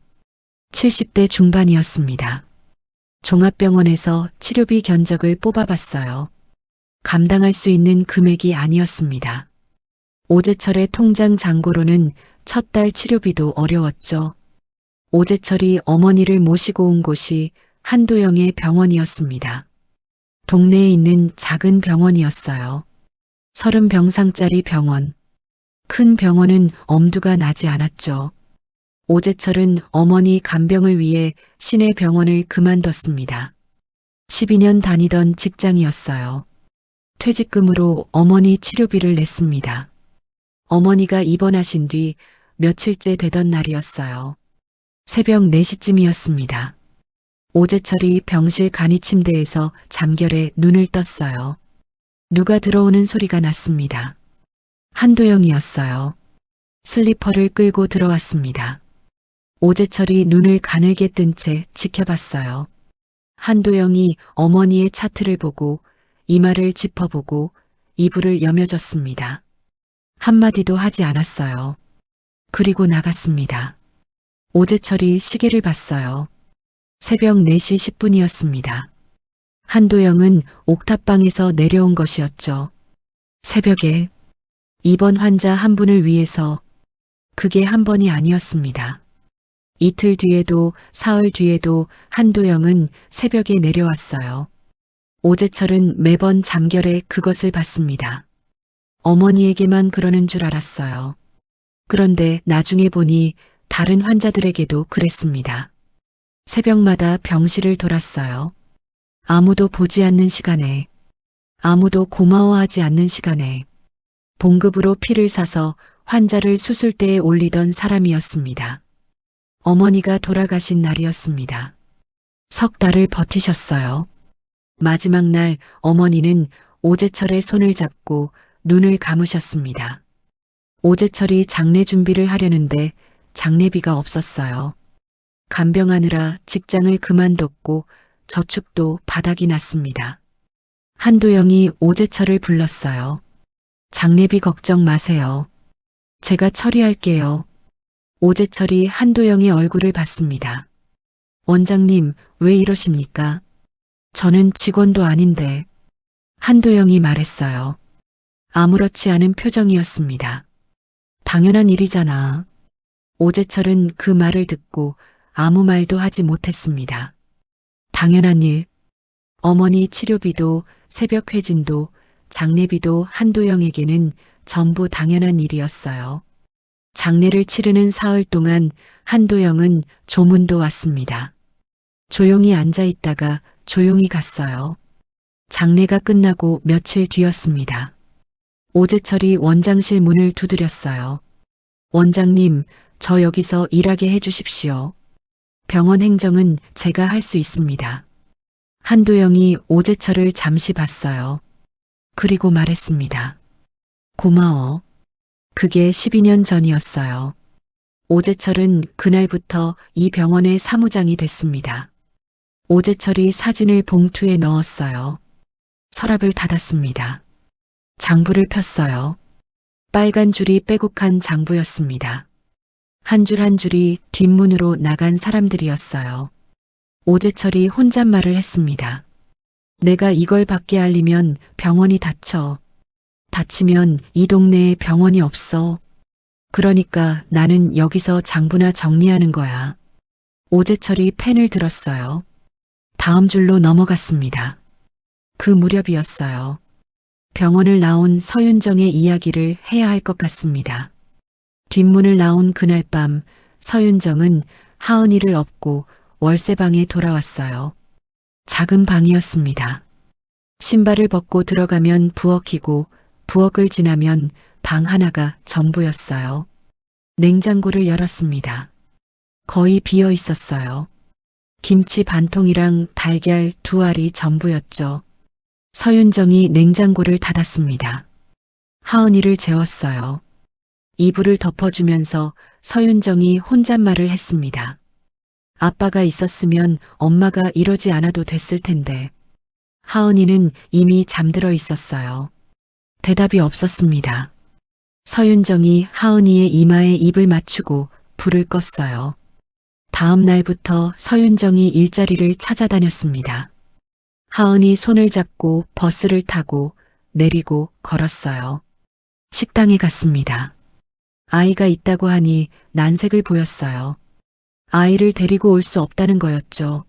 70대 중반이었습니다. 종합병원에서 치료비 견적을 뽑아봤어요. 감당할 수 있는 금액이 아니었습니다. 오재철의 통장 잔고로는 첫 달 치료비도 어려웠죠. 오재철이 어머니를 모시고 온 곳이 한도영의 병원이었습니다. 동네에 있는 작은 병원이었어요. 30병상짜리 병원. 큰 병원은 엄두가 나지 않았죠. 오재철은 어머니 간병을 위해 시내 병원을 그만뒀습니다. 12년 다니던 직장이었어요. 퇴직금으로 어머니 치료비를 냈습니다. 어머니가 입원하신 뒤 며칠째 되던 날이었어요. 새벽 4시쯤이었습니다. 오재철이 병실 간이 침대에서 잠결에 눈을 떴어요. 누가 들어오는 소리가 났습니다. 한도영이었어요. 슬리퍼를 끌고 들어왔습니다. 오재철이 눈을 가늘게 뜬 채 지켜봤어요. 한도영이 어머니의 차트를 보고 이마를 짚어보고 이불을 여며줬습니다. 한마디도 하지 않았어요. 그리고 나갔습니다. 오재철이 시계를 봤어요. 새벽 4시 10분이었습니다. 한도영은 옥탑방에서 내려온 것이었죠. 새벽에 입원 환자 한 분을 위해서. 그게 한 번이 아니었습니다. 이틀 뒤에도 사흘 뒤에도 한도영은 새벽에 내려왔어요. 오재철은 매번 잠결에 그것을 봤습니다. 어머니에게만 그러는 줄 알았어요. 그런데 나중에 보니 다른 환자들에게도 그랬습니다. 새벽마다 병실을 돌았어요. 아무도 보지 않는 시간에, 아무도 고마워하지 않는 시간에 봉급으로 피를 사서 환자를 수술대에 올리던 사람이었습니다. 어머니가 돌아가신 날이었습니다. 석 달을 버티셨어요. 마지막 날 어머니는 오재철의 손을 잡고 눈을 감으셨습니다. 오재철이 장례 준비를 하려는데 장례비가 없었어요. 간병하느라 직장을 그만뒀고 저축도 바닥이 났습니다. 한도영이 오재철을 불렀어요. 장례비 걱정 마세요. 제가 처리할게요. 오재철이 한도영의 얼굴을 봤습니다. 원장님, 왜 이러십니까? 저는 직원도 아닌데. 한도영이 말했어요. 아무렇지 않은 표정이었습니다. 당연한 일이잖아. 오재철은 그 말을 듣고 아무 말도 하지 못했습니다. 당연한 일. 어머니 치료비도 새벽 회진도 장례비도 한도영에게는 전부 당연한 일이었어요. 장례를 치르는 사흘 동안 한도영은 조문도 왔습니다. 조용히 앉아 있다가 조용히 갔어요. 장례가 끝나고 며칠 뒤였습니다. 오재철이 원장실 문을 두드렸어요. 원장님, 저 여기서 일하게 해주십시오. 병원 행정은 제가 할 수 있습니다. 한도영이 오재철을 잠시 봤어요. 그리고 말했습니다. 고마워. 그게 12년 전이었어요. 오재철은 그날부터 이 병원의 사무장이 됐습니다. 오재철이 사진을 봉투에 넣었어요. 서랍을 닫았습니다. 장부를 폈어요. 빨간 줄이 빼곡한 장부였습니다. 한 줄 한 줄이 뒷문으로 나간 사람들이었어요. 오재철이 혼잣말을 했습니다. 내가 이걸 밖에 알리면 병원이 닫혀. 다치면 이 동네에 병원이 없어. 그러니까 나는 여기서 장부나 정리하는 거야. 오재철이 펜을 들었어요. 다음 줄로 넘어갔습니다. 그 무렵이었어요. 병원을 나온 서윤정의 이야기를 해야 할 것 같습니다. 뒷문을 나온 그날 밤 서윤정은 하은이를 업고 월세방에 돌아왔어요. 작은 방이었습니다. 신발을 벗고 들어가면 부엌이고 부엌을 지나면 방 하나가 전부였어요. 냉장고를 열었습니다. 거의 비어 있었어요. 김치 반통이랑 달걀 2알이 전부였죠. 서윤정이 냉장고를 닫았습니다. 하은이를 재웠어요. 이불을 덮어주면서 서윤정이 혼잣말을 했습니다. 아빠가 있었으면 엄마가 이러지 않아도 됐을 텐데. 하은이는 이미 잠들어 있었어요. 대답이 없었습니다. 서윤정이 하은이의 이마에 입을 맞추고 불을 껐어요. 다음 날부터 서윤정이 일자리를 찾아다녔습니다. 하은이 손을 잡고 버스를 타고 내리고 걸었어요. 식당에 갔습니다. 아이가 있다고 하니 난색을 보였어요. 아이를 데리고 올 수 없다는 거였죠.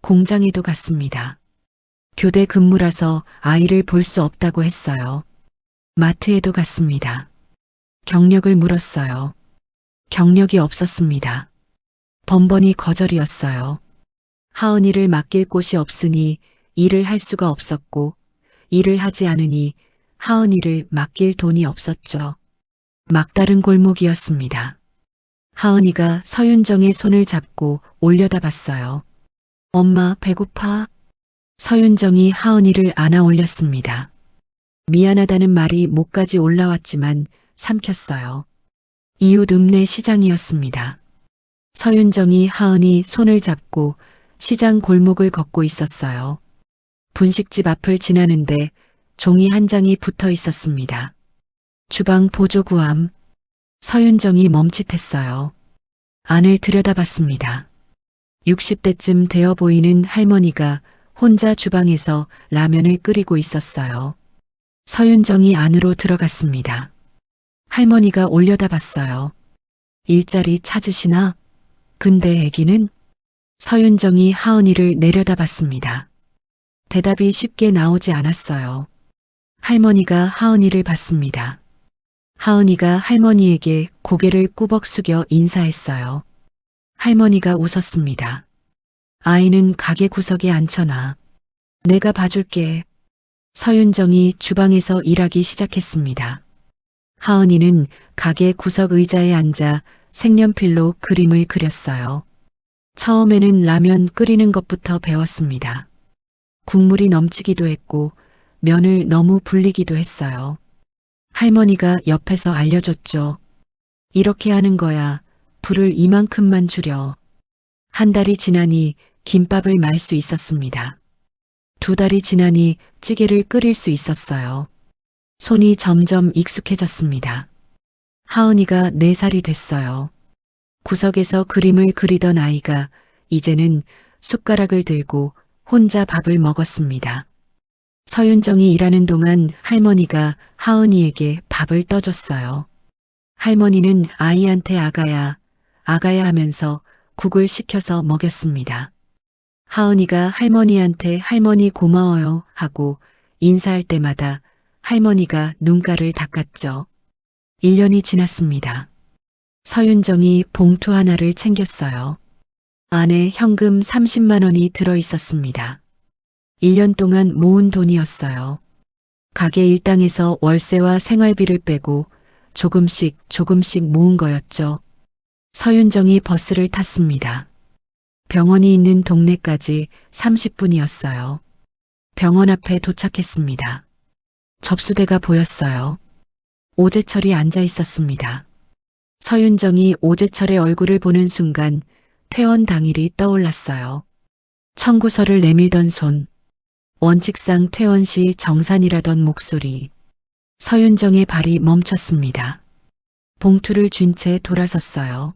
공장에도 갔습니다. 교대 근무라서 아이를 볼 수 없다고 했어요. 마트에도 갔습니다. 경력을 물었어요. 경력이 없었습니다. 번번이 거절이었어요. 하은이를 맡길 곳이 없으니 일을 할 수가 없었고, 일을 하지 않으니 하은이를 맡길 돈이 없었죠. 막다른 골목이었습니다. 하은이가 서윤정의 손을 잡고 올려다 봤어요. 엄마 배고파? 서윤정이 하은이를 안아 올렸습니다. 미안하다는 말이 목까지 올라왔지만 삼켰어요. 이웃 읍내 시장이었습니다. 서윤정이 하은이 손을 잡고 시장 골목을 걷고 있었어요. 분식집 앞을 지나는데 종이 한 장이 붙어 있었습니다. 주방 보조구함. 서윤정이 멈칫했어요. 안을 들여다봤습니다. 60대쯤 되어 보이는 할머니가 혼자 주방에서 라면을 끓이고 있었어요. 서윤정이 안으로 들어갔습니다. 할머니가 올려다봤어요. 일자리 찾으시나? 근데 애기는? 서윤정이 하은이를 내려다봤습니다. 대답이 쉽게 나오지 않았어요. 할머니가 하은이를 봤습니다. 하은이가 할머니에게 고개를 꾸벅 숙여 인사했어요. 할머니가 웃었습니다. 아이는 가게 구석에 앉혀놔. 내가 봐줄게. 서윤정이 주방에서 일하기 시작했습니다. 하은이는 가게 구석 의자에 앉아 색연필로 그림을 그렸어요. 처음에는 라면 끓이는 것부터 배웠습니다. 국물이 넘치기도 했고 면을 너무 불리기도 했어요. 할머니가 옆에서 알려줬죠. 이렇게 하는 거야. 불을 이만큼만 줄여. 한 달이 지나니 김밥을 말 수 있었습니다. 2달이 지나니 찌개를 끓일 수 있었어요. 손이 점점 익숙해졌습니다. 하은이가 4살이 됐어요. 구석에서 그림을 그리던 아이가 이제는 숟가락을 들고 혼자 밥을 먹었습니다. 서윤정이 일하는 동안 할머니가 하은이에게 밥을 떠줬어요. 할머니는 아이한테 아가야, 아가야 하면서 국을 시켜서 먹였습니다. 하은이가 할머니한테 할머니 고마워요 하고 인사할 때마다 할머니가 눈가를 닦았죠. 1년이 지났습니다. 서윤정이 봉투 하나를 챙겼어요. 안에 현금 30만 원이 들어 있었습니다. 1년 동안 모은 돈이었어요. 가게 일당에서 월세와 생활비를 빼고 조금씩 모은 거였죠. 서윤정이 버스를 탔습니다. 병원이 있는 동네까지 30분이었어요. 병원 앞에 도착했습니다. 접수대가 보였어요. 오재철이 앉아 있었습니다. 서윤정이 오재철의 얼굴을 보는 순간 퇴원 당일이 떠올랐어요. 청구서를 내밀던 손, 원칙상 퇴원 시 정산이라던 목소리. 서윤정의 발이 멈췄습니다. 봉투를 쥔 채 돌아섰어요.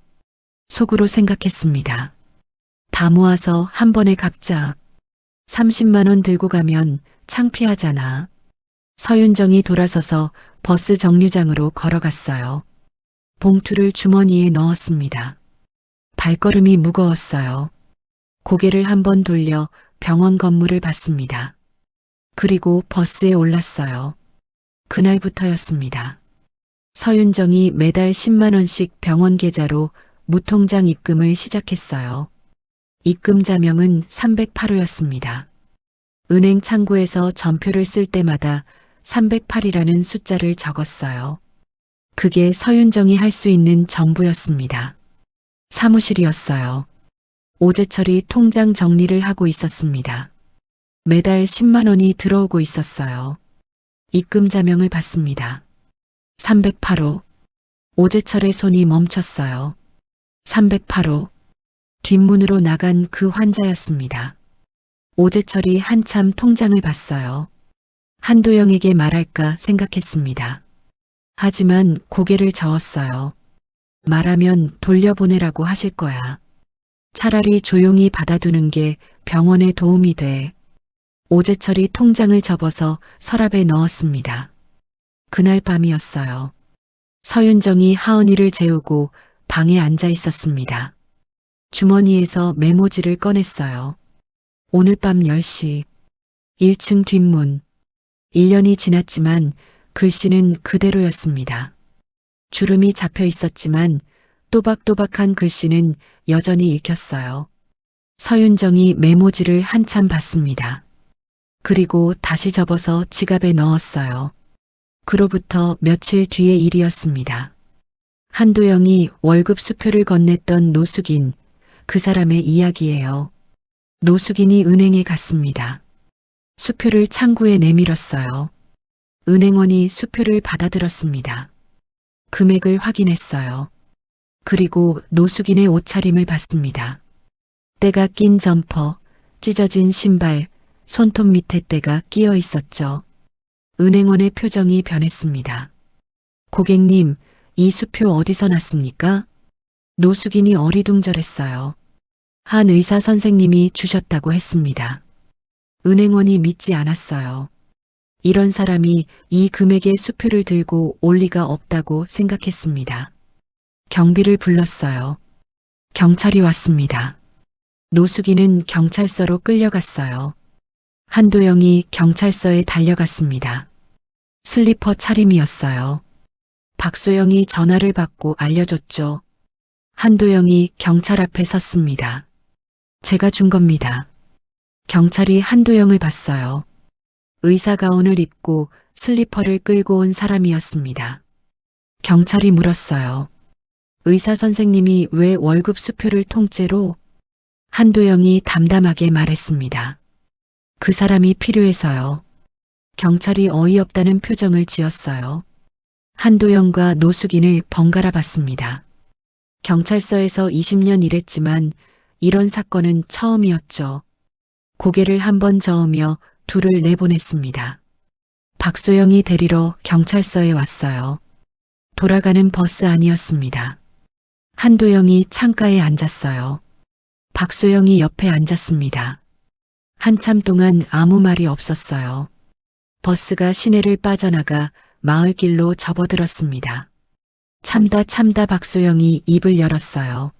속으로 생각했습니다. 다 모아서 한 번에 갚자. 30만 원 들고 가면 창피하잖아. 서윤정이 돌아서서 버스 정류장으로 걸어갔어요. 봉투를 주머니에 넣었습니다. 발걸음이 무거웠어요. 고개를 한번 돌려 병원 건물을 봤습니다. 그리고 버스에 올랐어요. 그날부터였습니다. 서윤정이 매달 10만 원씩 병원 계좌로 무통장 입금을 시작했어요. 입금 자명은 308호였습니다. 은행 창구에서 전표를 쓸 때마다 308이라는 숫자를 적었어요. 그게 서윤정이 할 수 있는 전부였습니다. 사무실이었어요. 오재철이 통장 정리를 하고 있었습니다. 매달 10만 원이 들어오고 있었어요. 입금 자명을 받습니다. 308호. 오재철의 손이 멈췄어요. 308호. 뒷문으로 나간 그 환자였습니다. 오재철이 한참 통장을 봤어요. 한도영에게 말할까 생각했습니다. 하지만 고개를 저었어요. 말하면 돌려보내라고 하실 거야. 차라리 조용히 받아두는 게 병원에 도움이 돼. 오재철이 통장을 접어서 서랍에 넣었습니다. 그날 밤이었어요. 서윤정이 하은이를 재우고 방에 앉아 있었습니다. 주머니에서 메모지를 꺼냈어요. 오늘 밤 10시 1층 뒷문. 1년이 지났지만 글씨는 그대로였습니다. 주름이 잡혀 있었지만 또박또박한 글씨는 여전히 읽혔어요. 서윤정이 메모지를 한참 봤습니다. 그리고 다시 접어서 지갑에 넣었어요. 그로부터 며칠 뒤의 일이었습니다. 한도영이 월급 수표를 건넸던 노숙인, 그 사람의 이야기예요. 노숙인이 은행에 갔습니다. 수표를 창구에 내밀었어요. 은행원이 수표를 받아들었습니다. 금액을 확인했어요. 그리고 노숙인의 옷차림을 봤습니다. 때가 낀 점퍼, 찢어진 신발, 손톱 밑에 때가 끼어 있었죠. 은행원의 표정이 변했습니다. 고객님, 이 수표 어디서 났습니까? 노숙인이 어리둥절했어요. 한 의사 선생님이 주셨다고 했습니다. 은행원이 믿지 않았어요. 이런 사람이 이 금액의 수표를 들고 올 리가 없다고 생각했습니다. 경비를 불렀어요. 경찰이 왔습니다. 노숙인은 경찰서로 끌려갔어요. 한도영이 경찰서에 달려갔습니다. 슬리퍼 차림이었어요. 박소영이 전화를 받고 알려줬죠. 한도영이 경찰 앞에 섰습니다. 제가 준 겁니다. 경찰이 한도영을 봤어요. 의사 가운을 입고 슬리퍼를 끌고 온 사람이었습니다. 경찰이 물었어요. 의사 선생님이 왜 월급 수표를 통째로? 한도영이 담담하게 말했습니다. 그 사람이 필요해서요. 경찰이 어이없다는 표정을 지었어요. 한도영과 노숙인을 번갈아 봤습니다. 경찰서에서 20년 일했지만 이런 사건은 처음이었죠. 고개를 한번 저으며 둘을 내보냈습니다. 박소영이 데리러 경찰서에 왔어요. 돌아가는 버스 안이었습니다. 한도영이 창가에 앉았어요. 박소영이 옆에 앉았습니다. 한참 동안 아무 말이 없었어요. 버스가 시내를 빠져나가 마을길로 접어들었습니다. 참다 박소영이 입을 열었어요.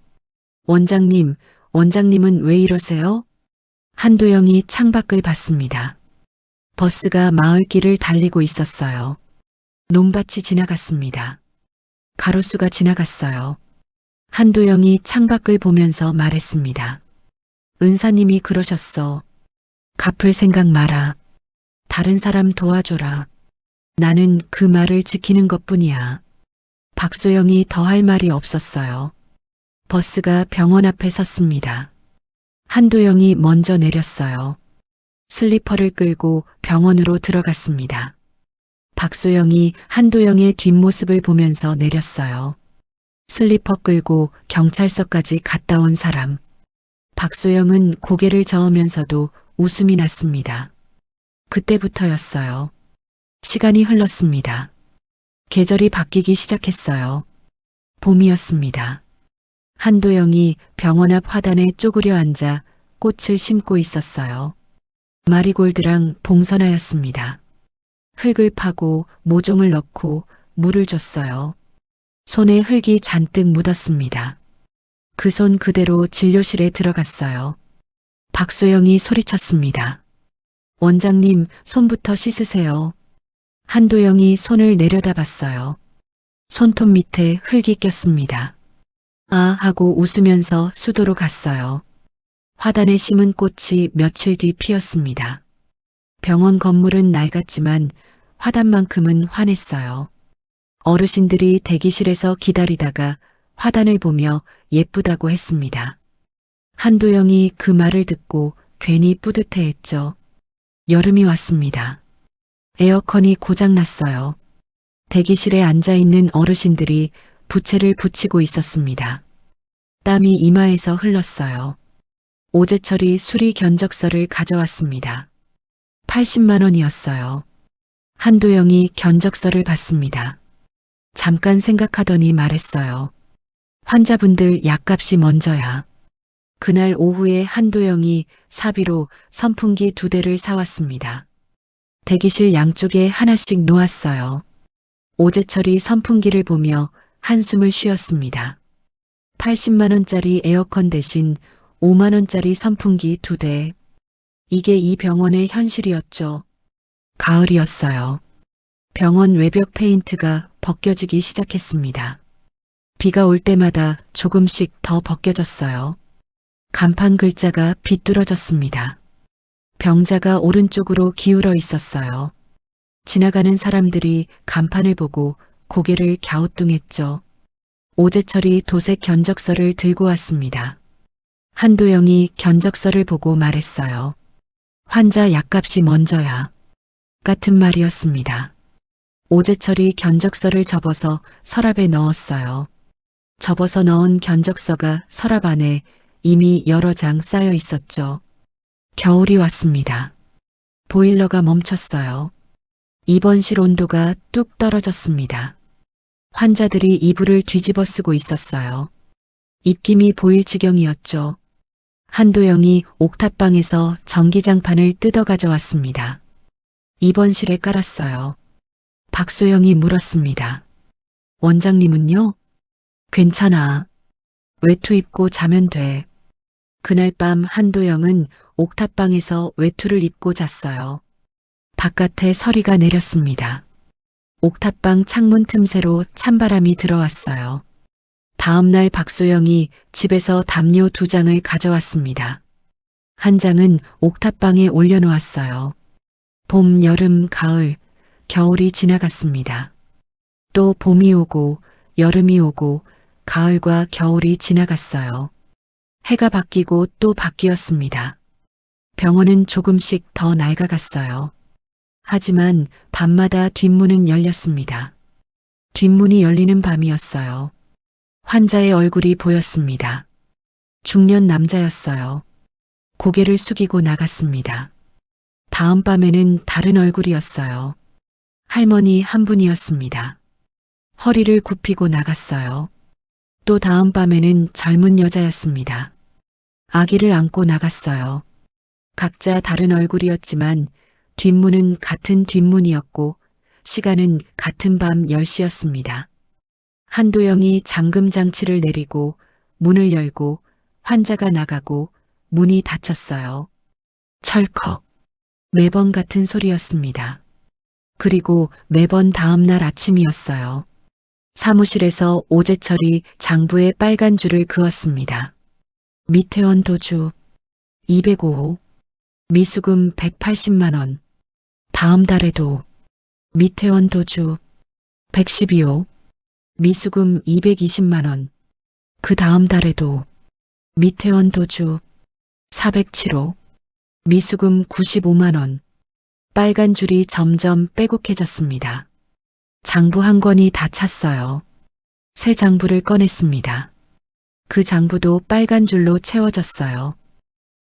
원장님은 왜 이러세요? 한도영이 창밖을 봤습니다. 버스가 마을길을 달리고 있었어요. 논밭이 지나갔습니다. 가로수가 지나갔어요. 한도영이 창밖을 보면서 말했습니다. 은사님이 그러셨어. 갚을 생각 마라. 다른 사람 도와줘라. 나는 그 말을 지키는 것뿐이야. 박소영이 더 할 말이 없었어요. 버스가 병원 앞에 섰습니다. 한도영이 먼저 내렸어요. 슬리퍼를 끌고 병원으로 들어갔습니다. 박소영이 한도영의 뒷모습을 보면서 내렸어요. 슬리퍼 끌고 경찰서까지 갔다 온 사람. 박소영은 고개를 저으면서도 웃음이 났습니다. 그때부터였어요. 시간이 흘렀습니다. 계절이 바뀌기 시작했어요. 봄이었습니다. 한도영이 병원 앞 화단에 쪼그려 앉아 꽃을 심고 있었어요. 마리골드랑 봉선화였습니다. 흙을 파고 모종을 넣고 물을 줬어요. 손에 흙이 잔뜩 묻었습니다. 그 손 그대로 진료실에 들어갔어요. 박소영이 소리쳤습니다. 원장님, 손부터 씻으세요. 한도영이 손을 내려다봤어요. 손톱 밑에 흙이 꼈습니다. 아 하고 웃으면서 수도로 갔어요. 화단에 심은 꽃이 며칠 뒤 피었습니다. 병원 건물은 낡았지만 화단만큼은 환했어요. 어르신들이 대기실에서 기다리다가 화단을 보며 예쁘다고 했습니다. 한도영이 그 말을 듣고 괜히 뿌듯해했죠. 여름이 왔습니다. 에어컨이 고장났어요. 대기실에 앉아있는 어르신들이 부채를 붙이고 있었습니다. 땀이 이마에서 흘렀어요. 오재철이 수리 견적서를 가져왔습니다. 80만 원이었어요. 한도영이 견적서를 봤습니다. 잠깐 생각하더니 말했어요. 환자분들 약값이 먼저야. 그날 오후에 한도영이 사비로 선풍기 2대를 사왔습니다. 대기실 양쪽에 하나씩 놓았어요. 오재철이 선풍기를 보며 한숨을 쉬었습니다. 80만 원짜리 에어컨 대신 5만 원짜리 선풍기 2대. 이게 이 병원의 현실이었죠. 가을이었어요. 병원 외벽 페인트가 벗겨지기 시작했습니다. 비가 올 때마다 조금씩 더 벗겨졌어요. 간판 글자가 비뚤어졌습니다. 병자가 오른쪽으로 기울어 있었어요. 지나가는 사람들이 간판을 보고 고개를 갸우뚱했죠. 오재철이 도색 견적서를 들고 왔습니다. 한도영이 견적서를 보고 말했어요. 환자 약값이 먼저야. 같은 말이었습니다. 오재철이 견적서를 접어서 서랍에 넣었어요. 접어서 넣은 견적서가 서랍 안에 이미 여러 장 쌓여 있었죠. 겨울이 왔습니다. 보일러가 멈췄어요. 입원실 온도가 뚝 떨어졌습니다. 환자들이 이불을 뒤집어 쓰고 있었어요. 입김이 보일 지경이었죠. 한도영이 옥탑방에서 전기장판을 뜯어 가져왔습니다. 입원실에 깔았어요. 박소영이 물었습니다. 원장님은요? 괜찮아. 외투 입고 자면 돼. 그날 밤 한도영은 옥탑방에서 외투를 입고 잤어요. 바깥에 서리가 내렸습니다. 옥탑방 창문 틈새로 찬바람이 들어왔어요. 다음 날 박소영이 집에서 담요 2장을 가져왔습니다. 한 장은 옥탑방에 올려놓았어요. 봄, 여름, 가을, 겨울이 지나갔습니다. 또 봄이 오고 여름이 오고 가을과 겨울이 지나갔어요. 해가 바뀌고 또 바뀌었습니다. 병원은 조금씩 더 낡아갔어요. 하지만 밤마다 뒷문은 열렸습니다. 뒷문이 열리는 밤이었어요. 환자의 얼굴이 보였습니다. 중년 남자였어요. 고개를 숙이고 나갔습니다. 다음 밤에는 다른 얼굴이었어요. 할머니 한 분이었습니다. 허리를 굽히고 나갔어요. 또 다음 밤에는 젊은 여자였습니다. 아기를 안고 나갔어요. 각자 다른 얼굴이었지만 뒷문은 같은 뒷문이었고 시간은 같은 밤 10시였습니다. 한도영이 잠금 장치를 내리고 문을 열고 환자가 나가고 문이 닫혔어요. 철컥. 매번 같은 소리였습니다. 그리고 매번 다음 날 아침이었어요. 사무실에서 오재철이 장부에 빨간 줄을 그었습니다. 미태원 도주 205호, 미수금 180만 원. 다음 달에도 미태원 도주 112호, 미수금 220만 원. 그 다음 달에도 미태원 도주 407호, 미수금 95만 원. 빨간 줄이 점점 빼곡해졌습니다. 장부 한 권이 다 찼어요. 새 장부를 꺼냈습니다. 그 장부도 빨간 줄로 채워졌어요.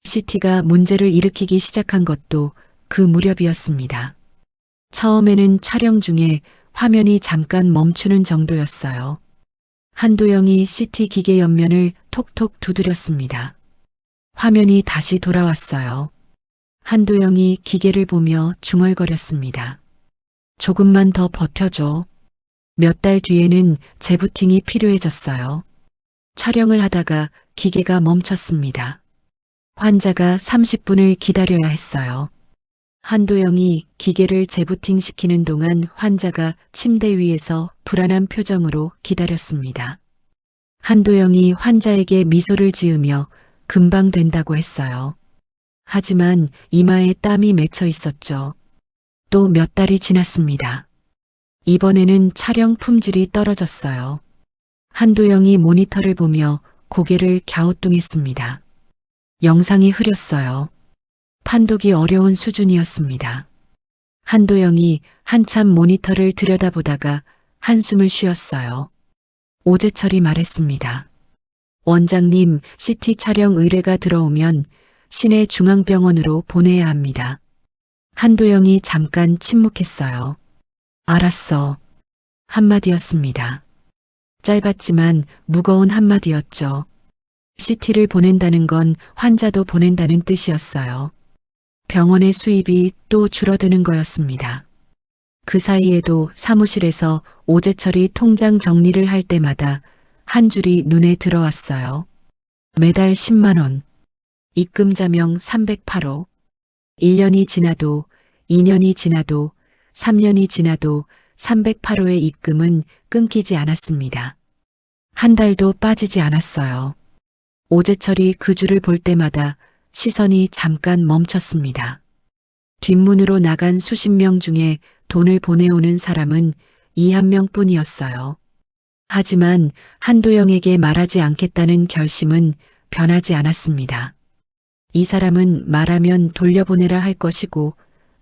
CT가 문제를 일으키기 시작한 것도 그 무렵이었습니다. 처음에는 촬영 중에 화면이 잠깐 멈추는 정도였어요. 한도영이 CT 기계 옆면을 톡톡 두드렸습니다. 화면이 다시 돌아왔어요. 한도영이 기계를 보며 중얼거렸습니다. 조금만 더 버텨줘. 몇 달 뒤에는 재부팅이 필요해졌어요. 촬영을 하다가 기계가 멈췄습니다. 환자가 30분을 기다려야 했어요. 한도영이 기계를 재부팅시키는 동안 환자가 침대 위에서 불안한 표정으로 기다렸습니다. 한도영이 환자에게 미소를 지으며 금방 된다고 했어요. 하지만 이마에 땀이 맺혀 있었죠. 또 몇 달이 지났습니다. 이번에는 촬영 품질이 떨어졌어요. 한도영이 모니터를 보며 고개를 갸우뚱했습니다. 영상이 흐렸어요. 판독이 어려운 수준이었습니다. 한도영이 한참 모니터를 들여다보다가 한숨을 쉬었어요. 오재철이 말했습니다. 원장님, CT 촬영 의뢰가 들어오면 시내 중앙병원으로 보내야 합니다. 한도영이 잠깐 침묵했어요. 알았어. 한마디였습니다. 짧았지만 무거운 한마디였죠. CT를 보낸다는 건 환자도 보낸다는 뜻이었어요. 병원의 수입이 또 줄어드는 거였습니다. 그 사이에도 사무실에서 오재철이 통장 정리를 할 때마다 한 줄이 눈에 들어왔어요. 매달 10만 원. 입금자명 308호. 1년이 지나도 2년이 지나도 3년이 지나도 308호의 입금은 끊기지 않았습니다. 한 달도 빠지지 않았어요. 오재철이 그 줄을 볼 때마다 시선이 잠깐 멈췄습니다. 뒷문으로 나간 수십 명 중에 돈을 보내오는 사람은 이 한 명뿐이었어요. 하지만 한도영에게 말하지 않겠다는 결심은 변하지 않았습니다. 이 사람은 말하면 돌려보내라 할 것이고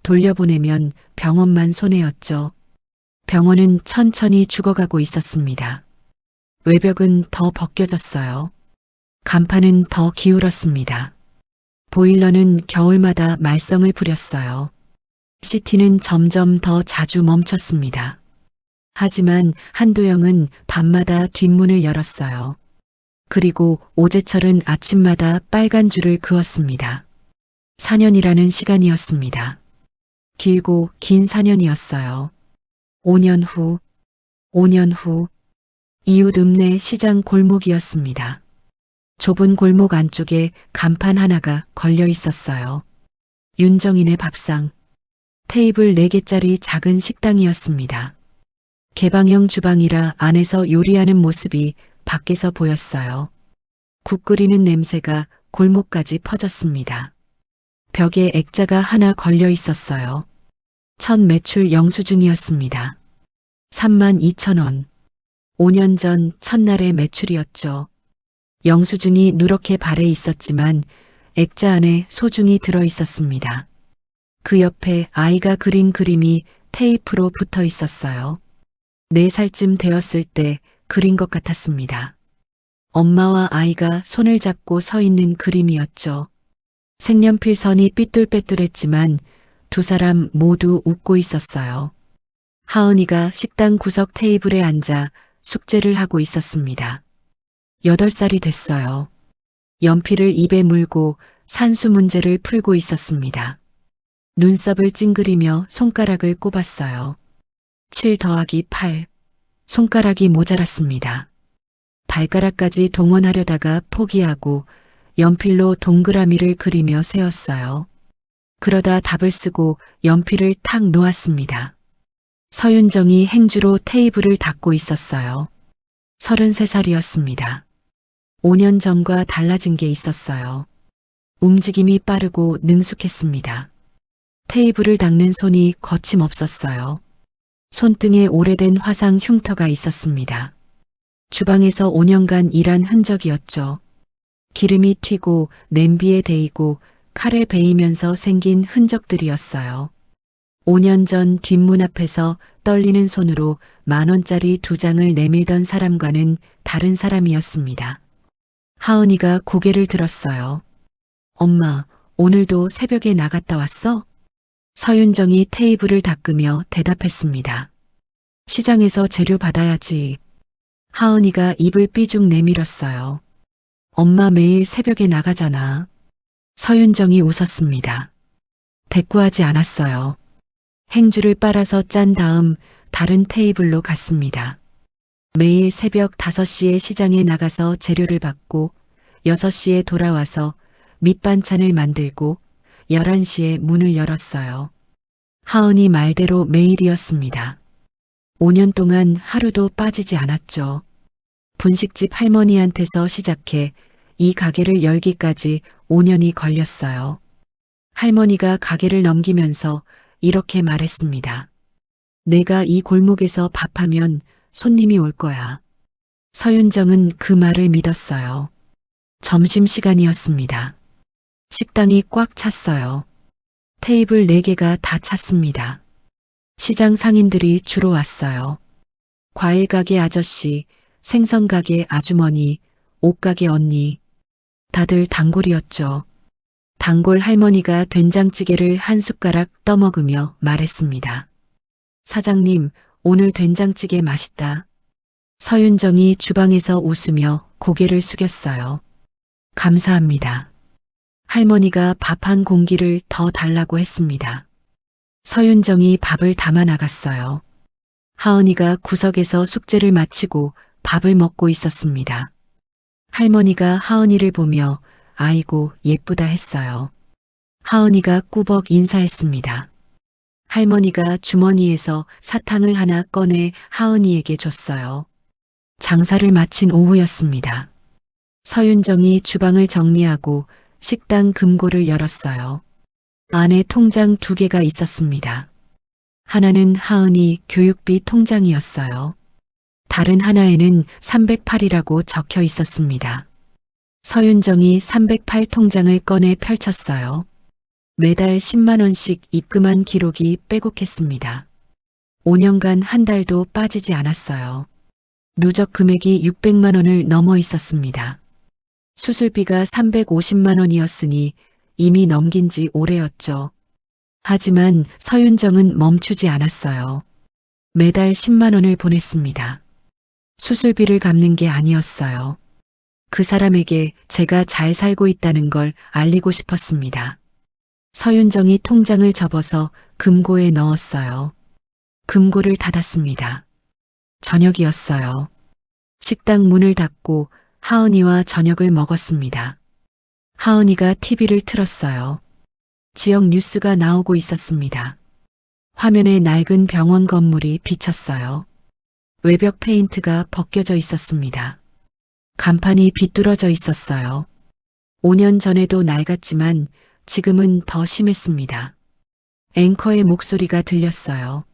돌려보내면 병원만 손해였죠. 병원은 천천히 죽어가고 있었습니다. 외벽은 더 벗겨졌어요. 간판은 더 기울었습니다. 보일러는 겨울마다 말썽을 부렸어요. CT는 점점 더 자주 멈췄습니다. 하지만 한도영은 밤마다 뒷문을 열었어요. 그리고 오재철은 아침마다 빨간 줄을 그었습니다. 4년이라는 시간이었습니다. 길고 긴 4년이었어요. 5년 후, 5년 후, 이웃 읍내 시장 골목이었습니다. 좁은 골목 안쪽에 간판 하나가 걸려 있었어요. 윤정인의 밥상. 테이블 4개짜리 작은 식당이었습니다. 개방형 주방이라 안에서 요리하는 모습이 밖에서 보였어요. 국 끓이는 냄새가 골목까지 퍼졌습니다. 벽에 액자가 하나 걸려 있었어요. 첫 매출 영수증이었습니다. 32,000원. 5년 전 첫날의 매출이었죠. 영수증이 누렇게 발해 있었지만 액자 안에 소중히 들어 있었습니다. 그 옆에 아이가 그린 그림이 테이프로 붙어 있었어요. 4살쯤 되었을 때 그린 것 같았습니다. 엄마와 아이가 손을 잡고 서 있는 그림이었죠. 색연필 선이 삐뚤빼뚤했지만 두 사람 모두 웃고 있었어요. 하은이가 식당 구석 테이블에 앉아 숙제를 하고 있었습니다. 8살이 됐어요. 연필을 입에 물고 산수 문제를 풀고 있었습니다. 눈썹을 찡그리며 손가락을 꼽았어요. 7 더하기 8. 손가락이 모자랐습니다. 발가락까지 동원하려다가 포기하고 연필로 동그라미를 그리며 세웠어요. 그러다 답을 쓰고 연필을 탁 놓았습니다. 서윤정이 행주로 테이블을 닦고 있었어요. 33살이었습니다. 5년 전과 달라진 게 있었어요. 움직임이 빠르고 능숙했습니다. 테이블을 닦는 손이 거침없었어요. 손등에 오래된 화상 흉터가 있었습니다. 주방에서 5년간 일한 흔적이었죠. 기름이 튀고 냄비에 데이고 칼에 베이면서 생긴 흔적들이었어요. 5년 전 뒷문 앞에서 떨리는 손으로 10,000원짜리 2장을 내밀던 사람과는 다른 사람이었습니다. 하은이가 고개를 들었어요. 엄마, 오늘도 새벽에 나갔다 왔어? 서윤정이 테이블을 닦으며 대답했습니다. 시장에서 재료 받아야지. 하은이가 입을 삐죽 내밀었어요. 엄마 매일 새벽에 나가잖아. 서윤정이 웃었습니다. 대꾸하지 않았어요. 행주를 빨아서 짠 다음 다른 테이블로 갔습니다. 매일 새벽 5시에 시장에 나가서 재료를 받고 6시에 돌아와서 밑반찬을 만들고 11시에 문을 열었어요. 하은이 말대로 매일이었습니다. 5년 동안 하루도 빠지지 않았죠. 분식집 할머니한테서 시작해 이 가게를 열기까지 5년이 걸렸어요. 할머니가 가게를 넘기면서 이렇게 말했습니다. 내가 이 골목에서 밥하면 손님이 올 거야. 서윤정은 그 말을 믿었어요. 점심시간이었습니다. 식당이 꽉 찼어요. 테이블 4개가 다 찼습니다. 시장 상인들이 주로 왔어요. 과일 가게 아저씨, 생선 가게 아주머니, 옷가게 언니, 다들 단골이었죠. 단골 할머니가 된장찌개를 한 숟가락 떠먹으며 말했습니다. 사장님, 오늘 된장찌개 맛있다. 서윤정이 주방에서 웃으며 고개를 숙였어요. 감사합니다. 할머니가 밥 한 공기를 더 달라고 했습니다. 서윤정이 밥을 담아 나갔어요. 하은이가 구석에서 숙제를 마치고 밥을 먹고 있었습니다. 할머니가 하은이를 보며 아이고 예쁘다 했어요. 하은이가 꾸벅 인사했습니다. 할머니가 주머니에서 사탕을 하나 꺼내 하은이에게 줬어요. 장사를 마친 오후였습니다. 서윤정이 주방을 정리하고 식당 금고를 열었어요. 안에 통장 2개가 있었습니다. 하나는 하은이 교육비 통장이었어요. 다른 하나에는 308이라고 적혀 있었습니다. 서윤정이 308 통장을 꺼내 펼쳤어요. 매달 10만 원씩 입금한 기록이 빼곡했습니다. 5년간 한 달도 빠지지 않았어요. 누적 금액이 600만 원을 넘어 있었습니다. 수술비가 350만 원이었으니 이미 넘긴 지 오래였죠. 하지만 서윤정은 멈추지 않았어요. 매달 10만 원을 보냈습니다. 수술비를 갚는 게 아니었어요. 그 사람에게 제가 잘 살고 있다는 걸 알리고 싶었습니다. 서윤정이 통장을 접어서 금고에 넣었어요. 금고를 닫았습니다. 저녁이었어요. 식당 문을 닫고 하은이와 저녁을 먹었습니다. 하은이가 TV를 틀었어요. 지역 뉴스가 나오고 있었습니다. 화면에 낡은 병원 건물이 비쳤어요. 외벽 페인트가 벗겨져 있었습니다. 간판이 비뚤어져 있었어요. 5년 전에도 낡았지만 지금은 더 심했습니다. 앵커의 목소리가 들렸어요.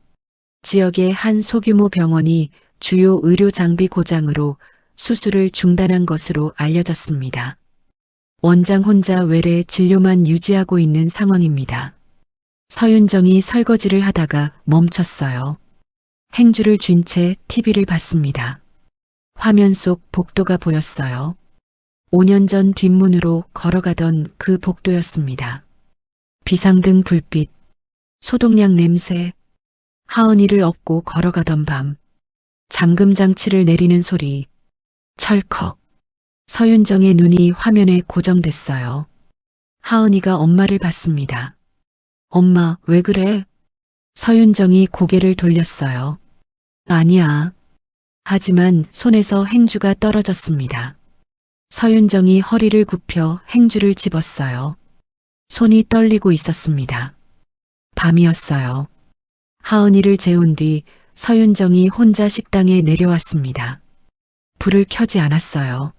지역의 한 소규모 병원이 주요 의료 장비 고장으로 수술을 중단한 것으로 알려졌습니다. 원장 혼자 외래 진료만 유지하고 있는 상황입니다. 서윤정이 설거지를 하다가 멈췄어요. 행주를 쥔 채 TV를 봤습니다. 화면 속 복도가 보였어요. 5년 전 뒷문으로 걸어가던 그 복도였습니다. 비상등 불빛, 소독약 냄새, 하은이를 업고 걸어가던 밤, 잠금 장치를 내리는 소리, 철컥. 서윤정의 눈이 화면에 고정됐어요. 하은이가 엄마를 봤습니다. 엄마, 왜 그래? 서윤정이 고개를 돌렸어요. 아니야. 하지만 손에서 행주가 떨어졌습니다. 서윤정이 허리를 굽혀 행주를 집었어요. 손이 떨리고 있었습니다. 밤이었어요. 하은이를 재운 뒤 서윤정이 혼자 식당에 내려왔습니다. 불을 켜지 않았어요.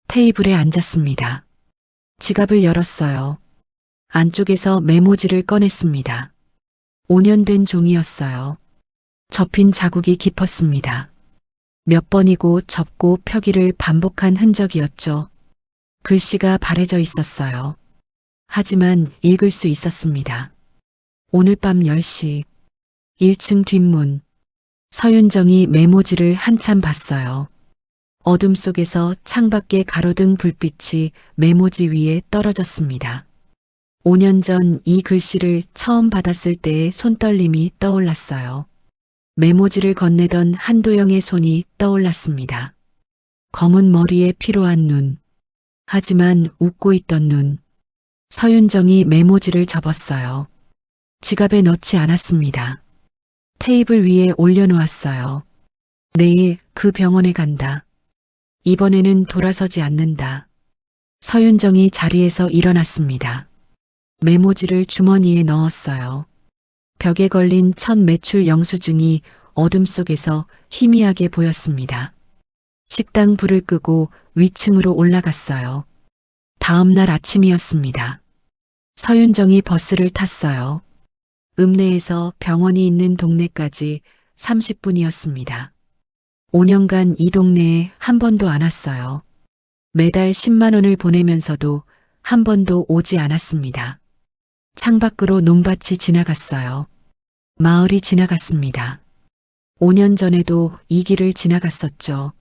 테이블에 앉았습니다. 지갑을 열었어요. 안쪽에서 메모지를 꺼냈습니다. 5년 된 종이였어요. 접힌 자국이 깊었습니다. 몇 번이고 접고 펴기를 반복한 흔적이었죠. 글씨가 바래져 있었어요. 하지만 읽을 수 있었습니다. 오늘 밤 10시 1층 뒷문. 서윤정이 메모지를 한참 봤어요. 어둠 속에서 창밖에 가로등 불빛이 메모지 위에 떨어졌습니다. 5년 전 이 글씨를 처음 받았을 때의 손떨림이 떠올랐어요. 메모지를 건네던 한도영의 손이 떠올랐습니다. 검은 머리에 피로한 눈. 하지만 웃고 있던 눈. 서윤정이 메모지를 접었어요. 지갑에 넣지 않았습니다. 테이블 위에 올려놓았어요. 내일 그 병원에 간다. 이번에는 돌아서지 않는다. 서윤정이 자리에서 일어났습니다. 메모지를 주머니에 넣었어요. 벽에 걸린 첫 매출 영수증이 어둠 속에서 희미하게 보였습니다. 식당 불을 끄고 위층으로 올라갔어요. 다음 날 아침이었습니다. 서윤정이 버스를 탔어요. 읍내에서 병원이 있는 동네까지 30분이었습니다. 5년간 이 동네에 한 번도 안 왔어요. 매달 10만 원을 보내면서도 한 번도 오지 않았습니다. 창밖으로 논밭이 지나갔어요. 마을이 지나갔습니다. 5년 전에도 이 길을 지나갔었죠.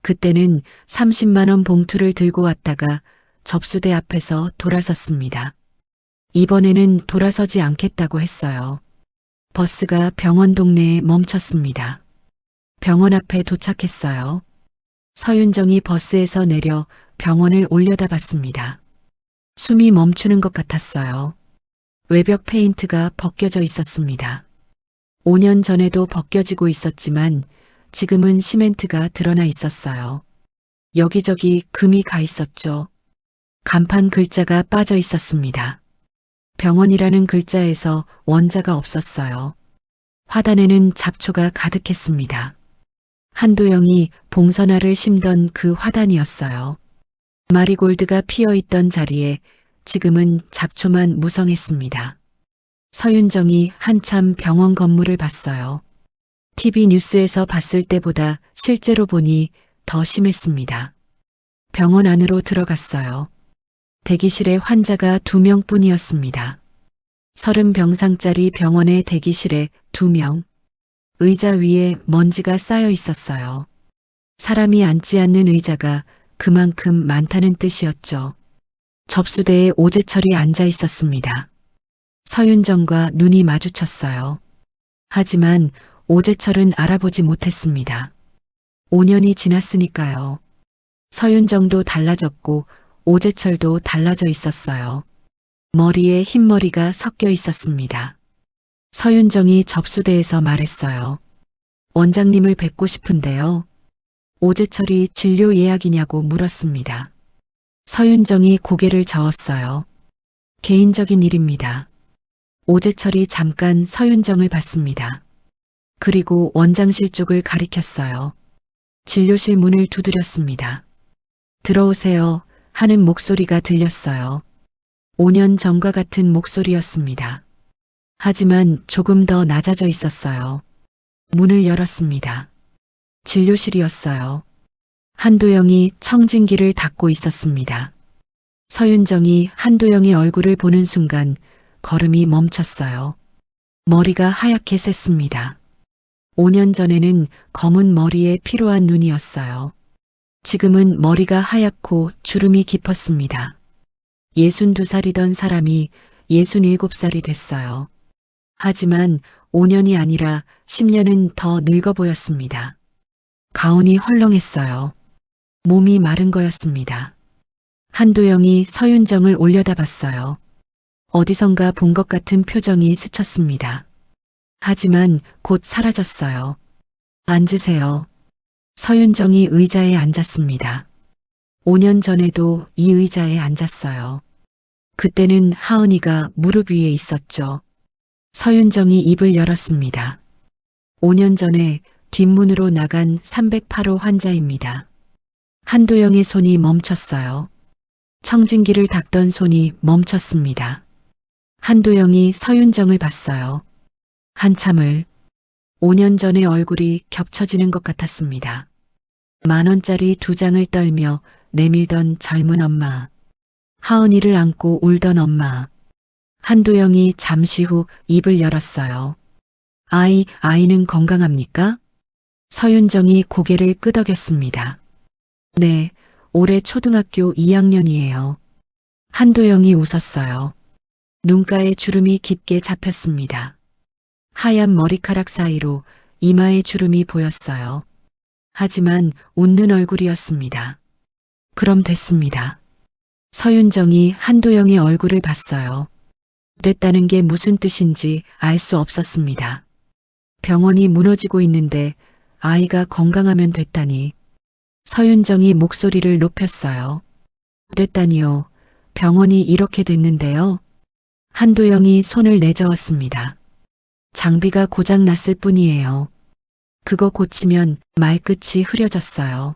그때는 30만 원 봉투를 들고 왔다가 접수대 앞에서 돌아섰습니다. 이번에는 돌아서지 않겠다고 했어요. 버스가 병원 동네에 멈췄습니다. 병원 앞에 도착했어요. 서윤정이 버스에서 내려 병원을 올려다봤습니다. 숨이 멈추는 것 같았어요. 외벽 페인트가 벗겨져 있었습니다. 5년 전에도 벗겨지고 있었지만 지금은 시멘트가 드러나 있었어요. 여기저기 금이 가 있었죠. 간판 글자가 빠져 있었습니다. 병원이라는 글자에서 원자가 없었어요. 화단에는 잡초가 가득했습니다. 한도영이 봉선화를 심던 그 화단이었어요. 마리골드가 피어있던 자리에 지금은 잡초만 무성했습니다. 서윤정이 한참 병원 건물을 봤어요. TV 뉴스에서 봤을 때보다 실제로 보니 더 심했습니다. 병원 안으로 들어갔어요. 대기실에 환자가 2명뿐이었습니다. 30병상짜리 병원의 대기실에 2명. 의자 위에 먼지가 쌓여 있었어요. 사람이 앉지 않는 의자가 그만큼 많다는 뜻이었죠. 접수대에 오재철이 앉아 있었습니다. 서윤정과 눈이 마주쳤어요. 하지만 오재철은 알아보지 못했습니다. 5년이 지났으니까요. 서윤정도 달라졌고 오재철도 달라져 있었어요. 머리에 흰머리가 섞여 있었습니다. 서윤정이 접수대에서 말했어요. 원장님을 뵙고 싶은데요. 오재철이 진료 예약이냐고 물었습니다. 서윤정이 고개를 저었어요. 개인적인 일입니다. 오재철이 잠깐 서윤정을 봤습니다. 그리고 원장실 쪽을 가리켰어요. 진료실 문을 두드렸습니다. 들어오세요 하는 목소리가 들렸어요. 5년 전과 같은 목소리였습니다. 하지만 조금 더 낮아져 있었어요. 문을 열었습니다. 진료실이었어요. 한도영이 청진기를 닫고 있었습니다. 서윤정이 한도영의 얼굴을 보는 순간 걸음이 멈췄어요. 머리가 하얗게 샜습니다. 5년 전에는 검은 머리에 피로한 눈이었어요. 지금은 머리가 하얗고 주름이 깊었습니다. 62살이던 사람이 67살이 됐어요. 하지만 5년이 아니라 10년은 더 늙어 보였습니다. 가운이 헐렁했어요. 몸이 마른 거였습니다. 한도영이 서윤정을 올려다봤어요. 어디선가 본 것 같은 표정이 스쳤습니다. 하지만 곧 사라졌어요. 앉으세요. 서윤정이 의자에 앉았습니다. 5년 전에도 이 의자에 앉았어요. 그때는 하은이가 무릎 위에 있었죠. 서윤정이 입을 열었습니다. 5년 전에 뒷문으로 나간 308호 환자입니다. 한도영의 손이 멈췄어요. 청진기를 닦던 손이 멈췄습니다. 한도영이 서윤정을 봤어요. 한참을 5년 전의 얼굴이 겹쳐지는 것 같았습니다. 10,000원짜리 2장을 떨며 내밀던 젊은 엄마. 하은이를 안고 울던 엄마. 한도영이 잠시 후 입을 열었어요. 아이는 건강합니까? 서윤정이 고개를 끄덕였습니다. 네, 올해 초등학교 2학년이에요. 한도영이 웃었어요. 눈가에 주름이 깊게 잡혔습니다. 하얀 머리카락 사이로 이마에 주름이 보였어요. 하지만 웃는 얼굴이었습니다. 그럼 됐습니다. 서윤정이 한도영의 얼굴을 봤어요. 됐다는 게 무슨 뜻인지 알 수 없었습니다. 병원이 무너지고 있는데 아이가 건강하면 됐다니. 서윤정이 목소리를 높였어요. 됐다니요. 병원이 이렇게 됐는데요. 한도영이 손을 내저었습니다. 장비가 고장 났을 뿐이에요. 그거 고치면 말끝이 흐려졌어요.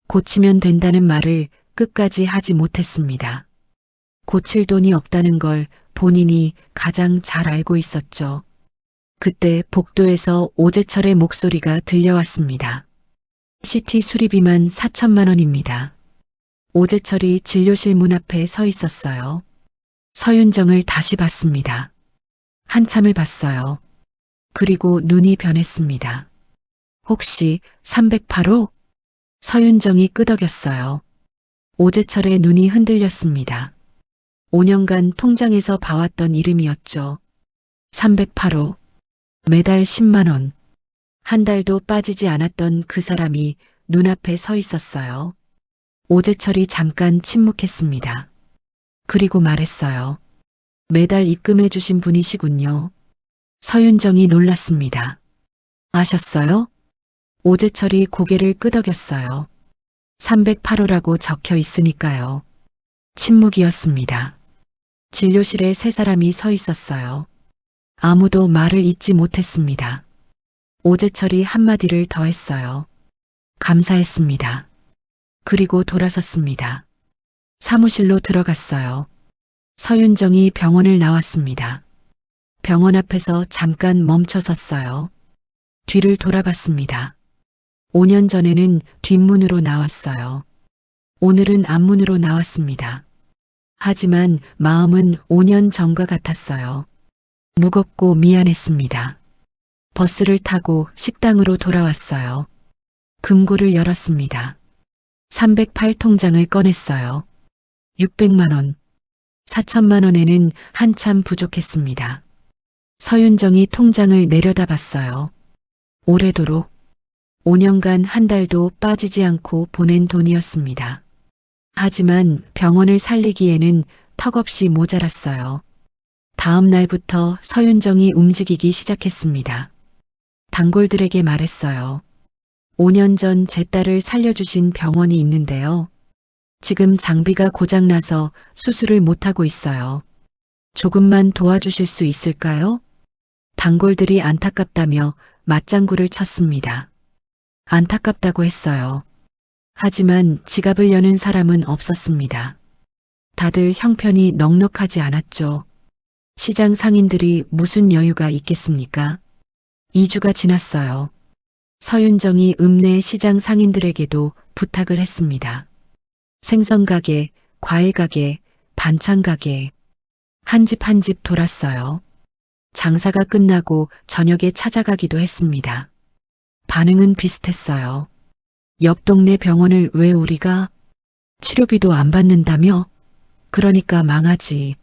고치면 된다는 말을 끝까지 하지 못했습니다. 고칠 돈이 없다는 걸 본인이 가장 잘 알고 있었죠. 그때 복도에서 오재철의 목소리가 들려왔습니다. CT 수리비만 4천만 원입니다. 오재철이 진료실 문 앞에 서 있었어요. 서윤정을 다시 봤습니다. 한참을 봤어요. 그리고 눈이 변했습니다. 혹시 308호? 서윤정이 끄덕였어요. 오재철의 눈이 흔들렸습니다. 5년간 통장에서 봐왔던 이름이었죠. 308호. 매달 10만 원. 한 달도 빠지지 않았던 그 사람이 눈앞에 서 있었어요. 오재철이 잠깐 침묵했습니다. 그리고 말했어요. 매달 입금해 주신 분이시군요. 서윤정이 놀랐습니다. 아셨어요? 오재철이 고개를 끄덕였어요. 308호라고 적혀 있으니까요. 침묵이었습니다. 진료실에 세 사람이 서 있었어요. 아무도 말을 잇지 못했습니다. 오재철이 한마디를 더 했어요. 감사했습니다. 그리고 돌아섰습니다. 사무실로 들어갔어요. 서윤정이 병원을 나왔습니다. 병원 앞에서 잠깐 멈춰 섰어요. 뒤를 돌아봤습니다. 5년 전에는 뒷문으로 나왔어요. 오늘은 앞문으로 나왔습니다. 하지만 마음은 5년 전과 같았어요. 무겁고 미안했습니다. 버스를 타고 식당으로 돌아왔어요. 금고를 열었습니다. 308 통장을 꺼냈어요. 600만 원. 4천만 원에는 한참 부족했습니다. 서윤정이 통장을 내려다봤어요. 오래도록 5년간 한 달도 빠지지 않고 보낸 돈이었습니다. 하지만 병원을 살리기에는 턱없이 모자랐어요. 다음 날부터 서윤정이 움직이기 시작했습니다. 단골들에게 말했어요. 5년 전 제 딸을 살려주신 병원이 있는데요. 지금 장비가 고장나서 수술을 못하고 있어요. 조금만 도와주실 수 있을까요? 단골들이 안타깝다며 맞장구를 쳤습니다. 안타깝다고 했어요. 하지만 지갑을 여는 사람은 없었습니다. 다들 형편이 넉넉하지 않았죠. 시장 상인들이 무슨 여유가 있겠습니까? 2주가 지났어요. 서윤정이 읍내 시장 상인들에게도 부탁을 했습니다. 생선 가게, 과일 가게, 반찬 가게. 한 집 한 집 돌았어요. 장사가 끝나고 저녁에 찾아가기도 했습니다. 반응은 비슷했어요. 옆 동네 병원을 왜 우리가? 치료비도 안 받는다며? 그러니까 망하지.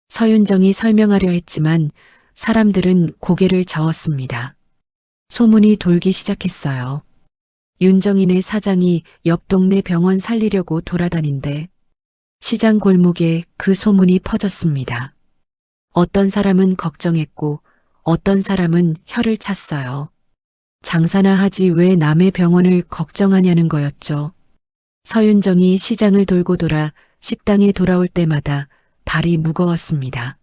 서윤정이 설명하려 했지만 사람들은 고개를 저었습니다. 소문이 돌기 시작했어요. 윤정인의 사장이 옆 동네 병원 살리려고 돌아다닌대. 시장 골목에 그 소문이 퍼졌습니다. 어떤 사람은 걱정했고 어떤 사람은 혀를 찼어요. 장사나 하지 왜 남의 병원을 걱정하냐는 거였죠. 서윤정이 시장을 돌고 돌아 식당에 돌아올 때마다 발이 무거웠습니다.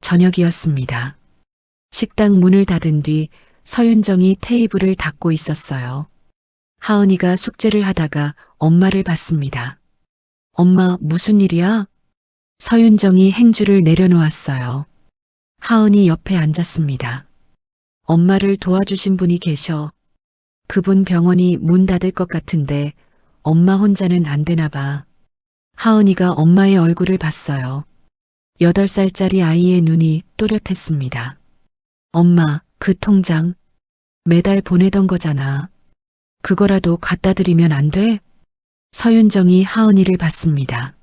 저녁이었습니다. 식당 문을 닫은 뒤 서윤정이 테이블을 닦고 있었어요. 하은이가 숙제를 하다가 엄마를 봤습니다. 엄마, 무슨 일이야? 서윤정이 행주를 내려놓았어요. 하은이 옆에 앉았습니다. 엄마를 도와주신 분이 계셔. 그분 병원이 문 닫을 것 같은데 엄마 혼자는 안 되나 봐. 하은이가 엄마의 얼굴을 봤어요. 8살짜리 아이의 눈이 또렷했습니다. 엄마, 그 통장 매달 보내던 거잖아. 그거라도 갖다 드리면 안 돼? 서윤정이 하은이를 봤습니다.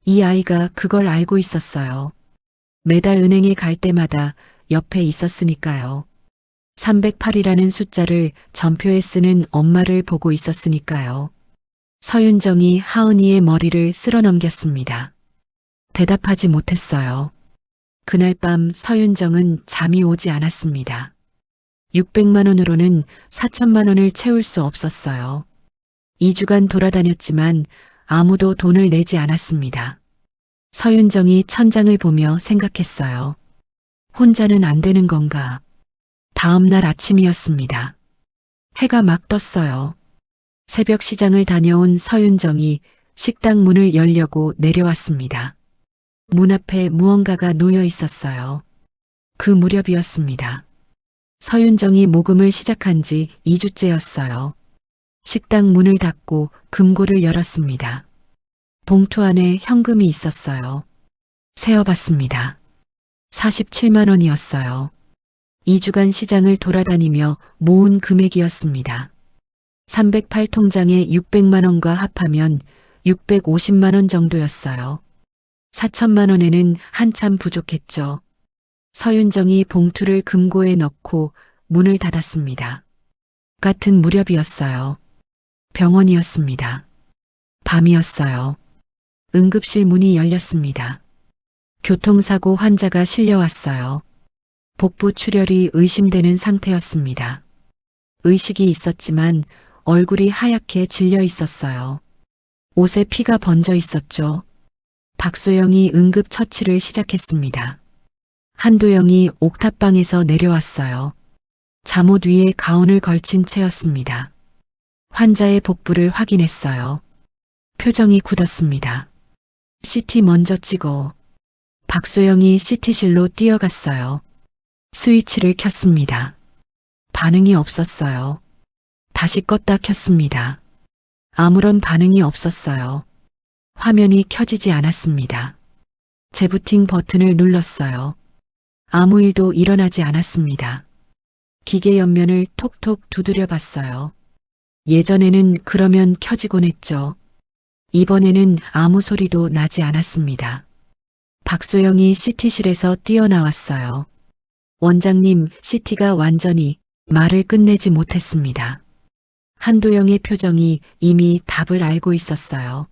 이 아이가 그걸 알고 있었어요. 매달 은행에 갈 때마다 옆에 있었으니까요. 308이라는 숫자를 전표에 쓰는 엄마를 보고 있었으니까요. 서윤정이 하은이의 머리를 쓸어넘겼습니다. 대답하지 못했어요. 그날 밤 서윤정은 잠이 오지 않았습니다. 600만 원으로는 4천만 원을 채울 수 없었어요. 2주간 돌아다녔지만 아무도 돈을 내지 않았습니다. 서윤정이 천장을 보며 생각했어요. 혼자는 안 되는 건가? 다음 날 아침이었습니다. 해가 막 떴어요. 새벽 시장을 다녀온 서윤정이 식당 문을 열려고 내려왔습니다. 문 앞에 무언가가 놓여 있었어요. 그 무렵이었습니다. 서윤정이 모금을 시작한 지 2주째였어요. 식당 문을 닫고 금고를 열었습니다. 봉투 안에 현금이 있었어요. 세어봤습니다. 47만 원이었어요. 2주간 시장을 돌아다니며 모은 금액이었습니다. 308통장에 600만 원과 합하면 650만 원 정도였어요. 4천만 원에는 한참 부족했죠. 서윤정이 봉투를 금고에 넣고 문을 닫았습니다. 같은 무렵이었어요. 병원이었습니다. 밤이었어요. 응급실 문이 열렸습니다. 교통사고 환자가 실려왔어요. 복부 출혈이 의심되는 상태였습니다. 의식이 있었지만 얼굴이 하얗게 질려 있었어요. 옷에 피가 번져 있었죠. 박소영이 응급처치를 시작했습니다. 한도영이 옥탑방에서 내려왔어요. 잠옷 위에 가운을 걸친 채였습니다. 환자의 복부를 확인했어요. 표정이 굳었습니다. CT 먼저 찍어. 박소영이 CT실로 뛰어갔어요. 스위치를 켰습니다. 반응이 없었어요. 다시 껐다 켰습니다. 아무런 반응이 없었어요. 화면이 켜지지 않았습니다. 재부팅 버튼을 눌렀어요. 아무 일도 일어나지 않았습니다. 기계 옆면을 톡톡 두드려 봤어요. 예전에는 그러면 켜지곤 했죠. 이번에는 아무 소리도 나지 않았습니다. 박소영이 CT실에서 뛰어나왔어요. 원장님, CT가 완전히 말을 끝내지 못했습니다. 한도영의 표정이 이미 답을 알고 있었어요.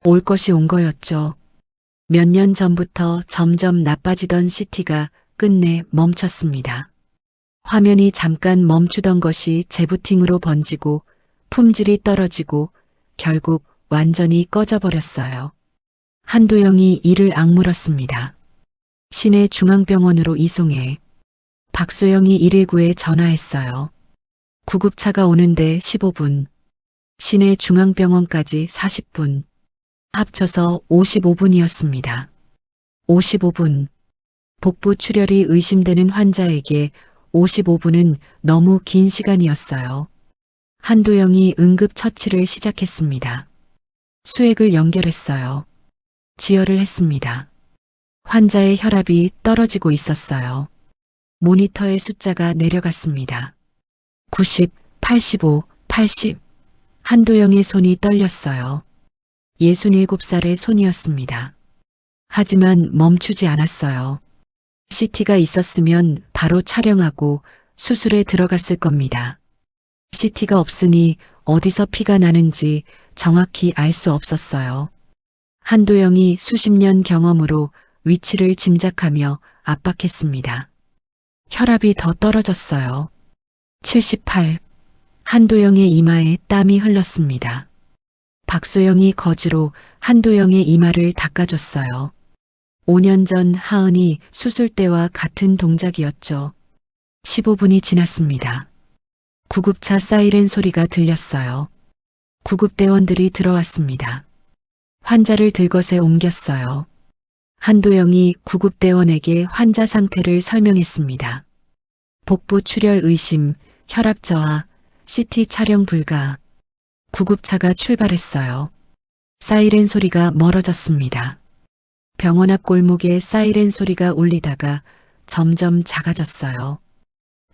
올 것이 온 거였죠. 몇 년 전부터 점점 나빠지던 CT가 끝내 멈췄습니다. 화면이 잠깐 멈추던 것이 재부팅으로 번지고 품질이 떨어지고 결국 완전히 꺼져버렸어요. 한도영이 이를 악물었습니다. 시내 중앙병원으로 이송해. 박소영이 119에 전화했어요. 구급차가 오는데 15분. 시내 중앙병원까지 40분. 합쳐서 55분이었습니다. 55분. 복부 출혈이 의심되는 환자에게 55분은 너무 긴 시간이었어요. 한도영이 응급처치를 시작했습니다. 수액을 연결했어요. 지혈을 했습니다. 환자의 혈압이 떨어지고 있었어요. 모니터의 숫자가 내려갔습니다. 90, 85, 80. 한도영의 손이 떨렸어요. 67살의 손이었습니다. 하지만 멈추지 않았어요. CT가 있었으면 바로 촬영하고 수술에 들어갔을 겁니다. CT가 없으니 어디서 피가 나는지 정확히 알 수 없었어요. 한도영이 수십 년 경험으로 위치를 짐작하며 압박했습니다. 혈압이 더 떨어졌어요. 78. 한도영의 이마에 땀이 흘렀습니다. 박소영이 거즈로 한도영의 이마를 닦아줬어요. 5년 전 하은이 수술 때와 같은 동작이었죠. 15분이 지났습니다. 구급차 사이렌 소리가 들렸어요. 구급대원들이 들어왔습니다. 환자를 들것에 옮겼어요. 한도영이 구급대원에게 환자 상태를 설명했습니다. 복부 출혈 의심, 혈압 저하, CT 촬영 불가. 구급차가 출발했어요. 사이렌 소리가 멀어졌습니다. 병원 앞 골목에 사이렌 소리가 울리다가 점점 작아졌어요.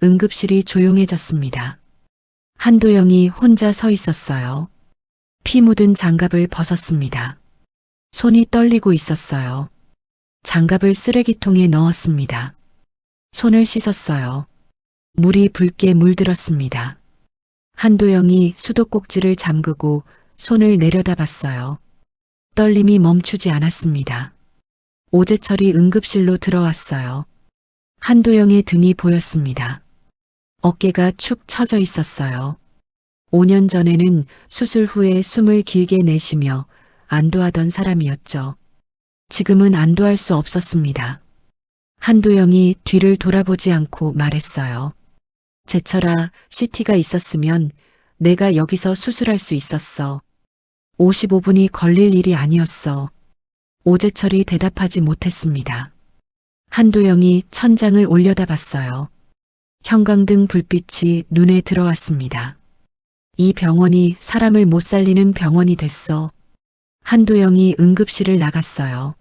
응급실이 조용해졌습니다. 한도영이 혼자 서 있었어요. 피 묻은 장갑을 벗었습니다. 손이 떨리고 있었어요. 장갑을 쓰레기통에 넣었습니다. 손을 씻었어요. 물이 붉게 물들었습니다. 한도영이 수도꼭지를 잠그고 손을 내려다봤어요. 떨림이 멈추지 않았습니다. 오재철이 응급실로 들어왔어요. 한도영의 등이 보였습니다. 어깨가 축 처져 있었어요. 5년 전에는 수술 후에 숨을 길게 내쉬며 안도하던 사람이었죠. 지금은 안도할 수 없었습니다. 한도영이 뒤를 돌아보지 않고 말했어요. 재철아, CT가 있었으면 내가 여기서 수술할 수 있었어. 55분이 걸릴 일이 아니었어. 오재철이 대답하지 못했습니다. 한도영이 천장을 올려다봤어요. 형광등 불빛이 눈에 들어왔습니다. 이 병원이 사람을 못 살리는 병원이 됐어. 한도영이 응급실을 나갔어요.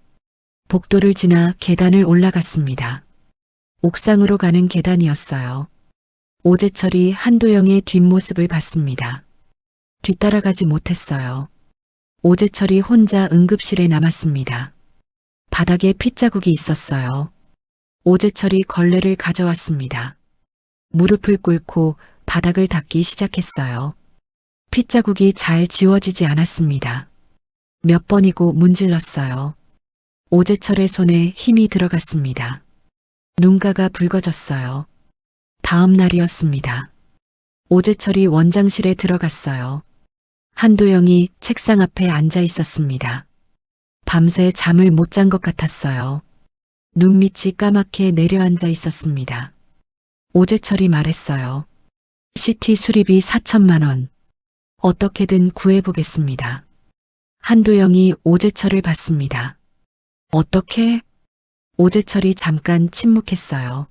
복도를 지나 계단을 올라갔습니다. 옥상으로 가는 계단이었어요. 오재철이 한도영의 뒷모습을 봤습니다. 뒤따라가지 못했어요. 오재철이 혼자 응급실에 남았습니다. 바닥에 핏자국이 있었어요. 오재철이 걸레를 가져왔습니다. 무릎을 꿇고 바닥을 닦기 시작했어요. 핏자국이 잘 지워지지 않았습니다. 몇 번이고 문질렀어요. 오재철의 손에 힘이 들어갔습니다. 눈가가 붉어졌어요. 다음 날이었습니다. 오재철이 원장실에 들어갔어요. 한도영이 책상 앞에 앉아 있었습니다. 밤새 잠을 못 잔 것 같았어요. 눈밑이 까맣게 내려앉아 있었습니다. 오재철이 말했어요. CT 수리비 4천만 원. 어떻게든 구해보겠습니다. 한도영이 오재철을 봤습니다. 어떻게? 오재철이 잠깐 침묵했어요.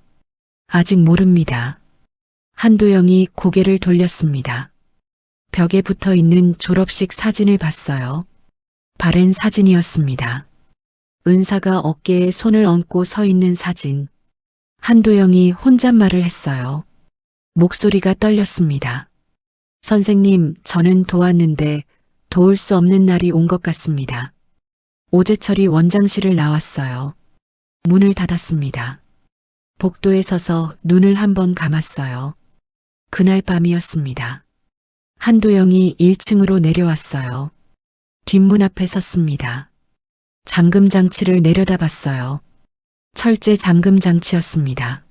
아직 모릅니다. 한도영이 고개를 돌렸습니다. 벽에 붙어 있는 졸업식 사진을 봤어요. 바랜 사진이었습니다. 은사가 어깨에 손을 얹고 서 있는 사진. 한도영이 혼잣말을 했어요. 목소리가 떨렸습니다. 선생님, 저는 도왔는데 도울 수 없는 날이 온 것 같습니다. 오재철이 원장실을 나왔어요. 문을 닫았습니다. 복도에 서서 눈을 한번 감았어요. 그날 밤이었습니다. 한도영이 1층으로 내려왔어요. 뒷문 앞에 섰습니다. 잠금장치를 내려다봤어요. 철제 잠금장치였습니다.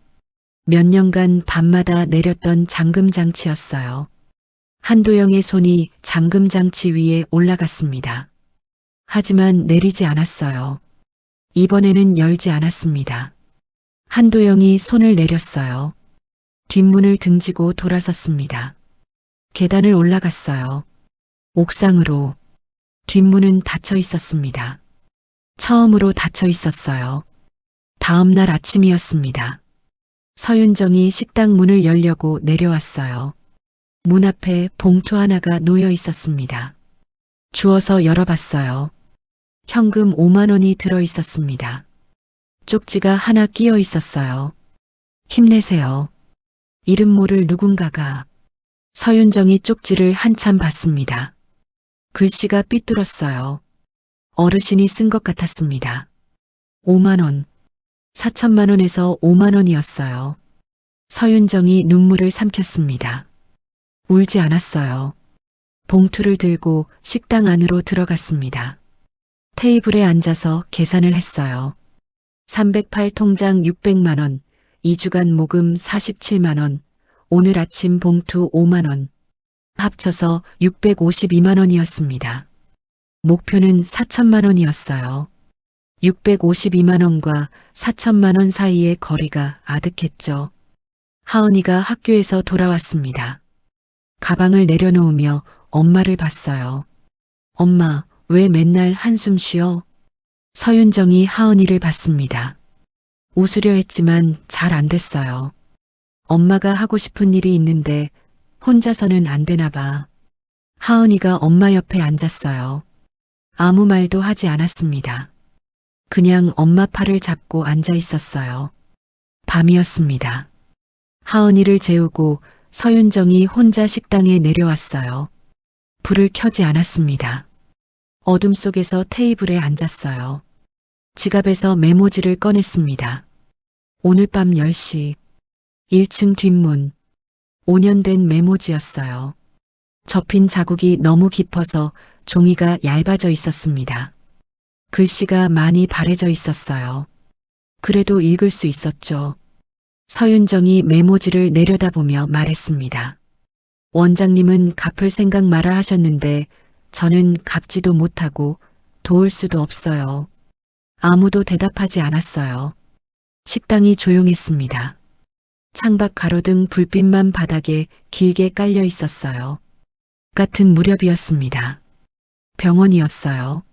몇 년간 밤마다 내렸던 잠금장치였어요. 한도영의 손이 잠금장치 위에 올라갔습니다. 하지만 내리지 않았어요. 이번에는 열지 않았습니다. 한도영이 손을 내렸어요. 뒷문을 등지고 돌아섰습니다. 계단을 올라갔어요. 옥상으로. 뒷문은 닫혀 있었습니다. 처음으로 닫혀 있었어요. 다음 날 아침이었습니다. 서윤정이 식당 문을 열려고 내려왔어요. 문 앞에 봉투 하나가 놓여 있었습니다. 주워서 열어봤어요. 현금 5만 원이 들어 있었습니다. 쪽지가 하나 끼어 있었어요. 힘내세요. 이름 모를 누군가가. 서윤정이 쪽지를 한참 봤습니다. 글씨가 삐뚤었어요. 어르신이 쓴 것 같았습니다. 5만 원. 4천만 원에서 5만 원이었어요. 서윤정이 눈물을 삼켰습니다. 울지 않았어요. 봉투를 들고 식당 안으로 들어갔습니다. 테이블에 앉아서 계산을 했어요. 308 통장 600만 원, 2주간 모금 47만 원, 오늘 아침 봉투 5만 원, 합쳐서 652만 원이었습니다. 목표는 4천만 원이었어요. 652만 원과 4천만 원 사이의 거리가 아득했죠. 하은이가 학교에서 돌아왔습니다. 가방을 내려놓으며 엄마를 봤어요. 엄마, 왜 맨날 한숨 쉬어? 서윤정이 하은이를 봤습니다. 웃으려 했지만 잘 안 됐어요. 엄마가 하고 싶은 일이 있는데 혼자서는 안 되나 봐. 하은이가 엄마 옆에 앉았어요. 아무 말도 하지 않았습니다. 그냥 엄마 팔을 잡고 앉아 있었어요. 밤이었습니다. 하은이를 재우고 서윤정이 혼자 식당에 내려왔어요. 불을 켜지 않았습니다. 어둠 속에서 테이블에 앉았어요. 지갑에서 메모지를 꺼냈습니다. 오늘 밤 10시 1층 뒷문. 5년 된 메모지였어요. 접힌 자국이 너무 깊어서 종이가 얇아져 있었습니다. 글씨가 많이 바래져 있었어요. 그래도 읽을 수 있었죠. 서윤정이 메모지를 내려다보며 말했습니다. 원장님은 갚을 생각 마라 하셨는데 저는 갚지도 못하고 도울 수도 없어요. 아무도 대답하지 않았어요. 식당이 조용했습니다. 창밖 가로등 불빛만 바닥에 길게 깔려 있었어요. 같은 무렵이었습니다. 병원이었어요.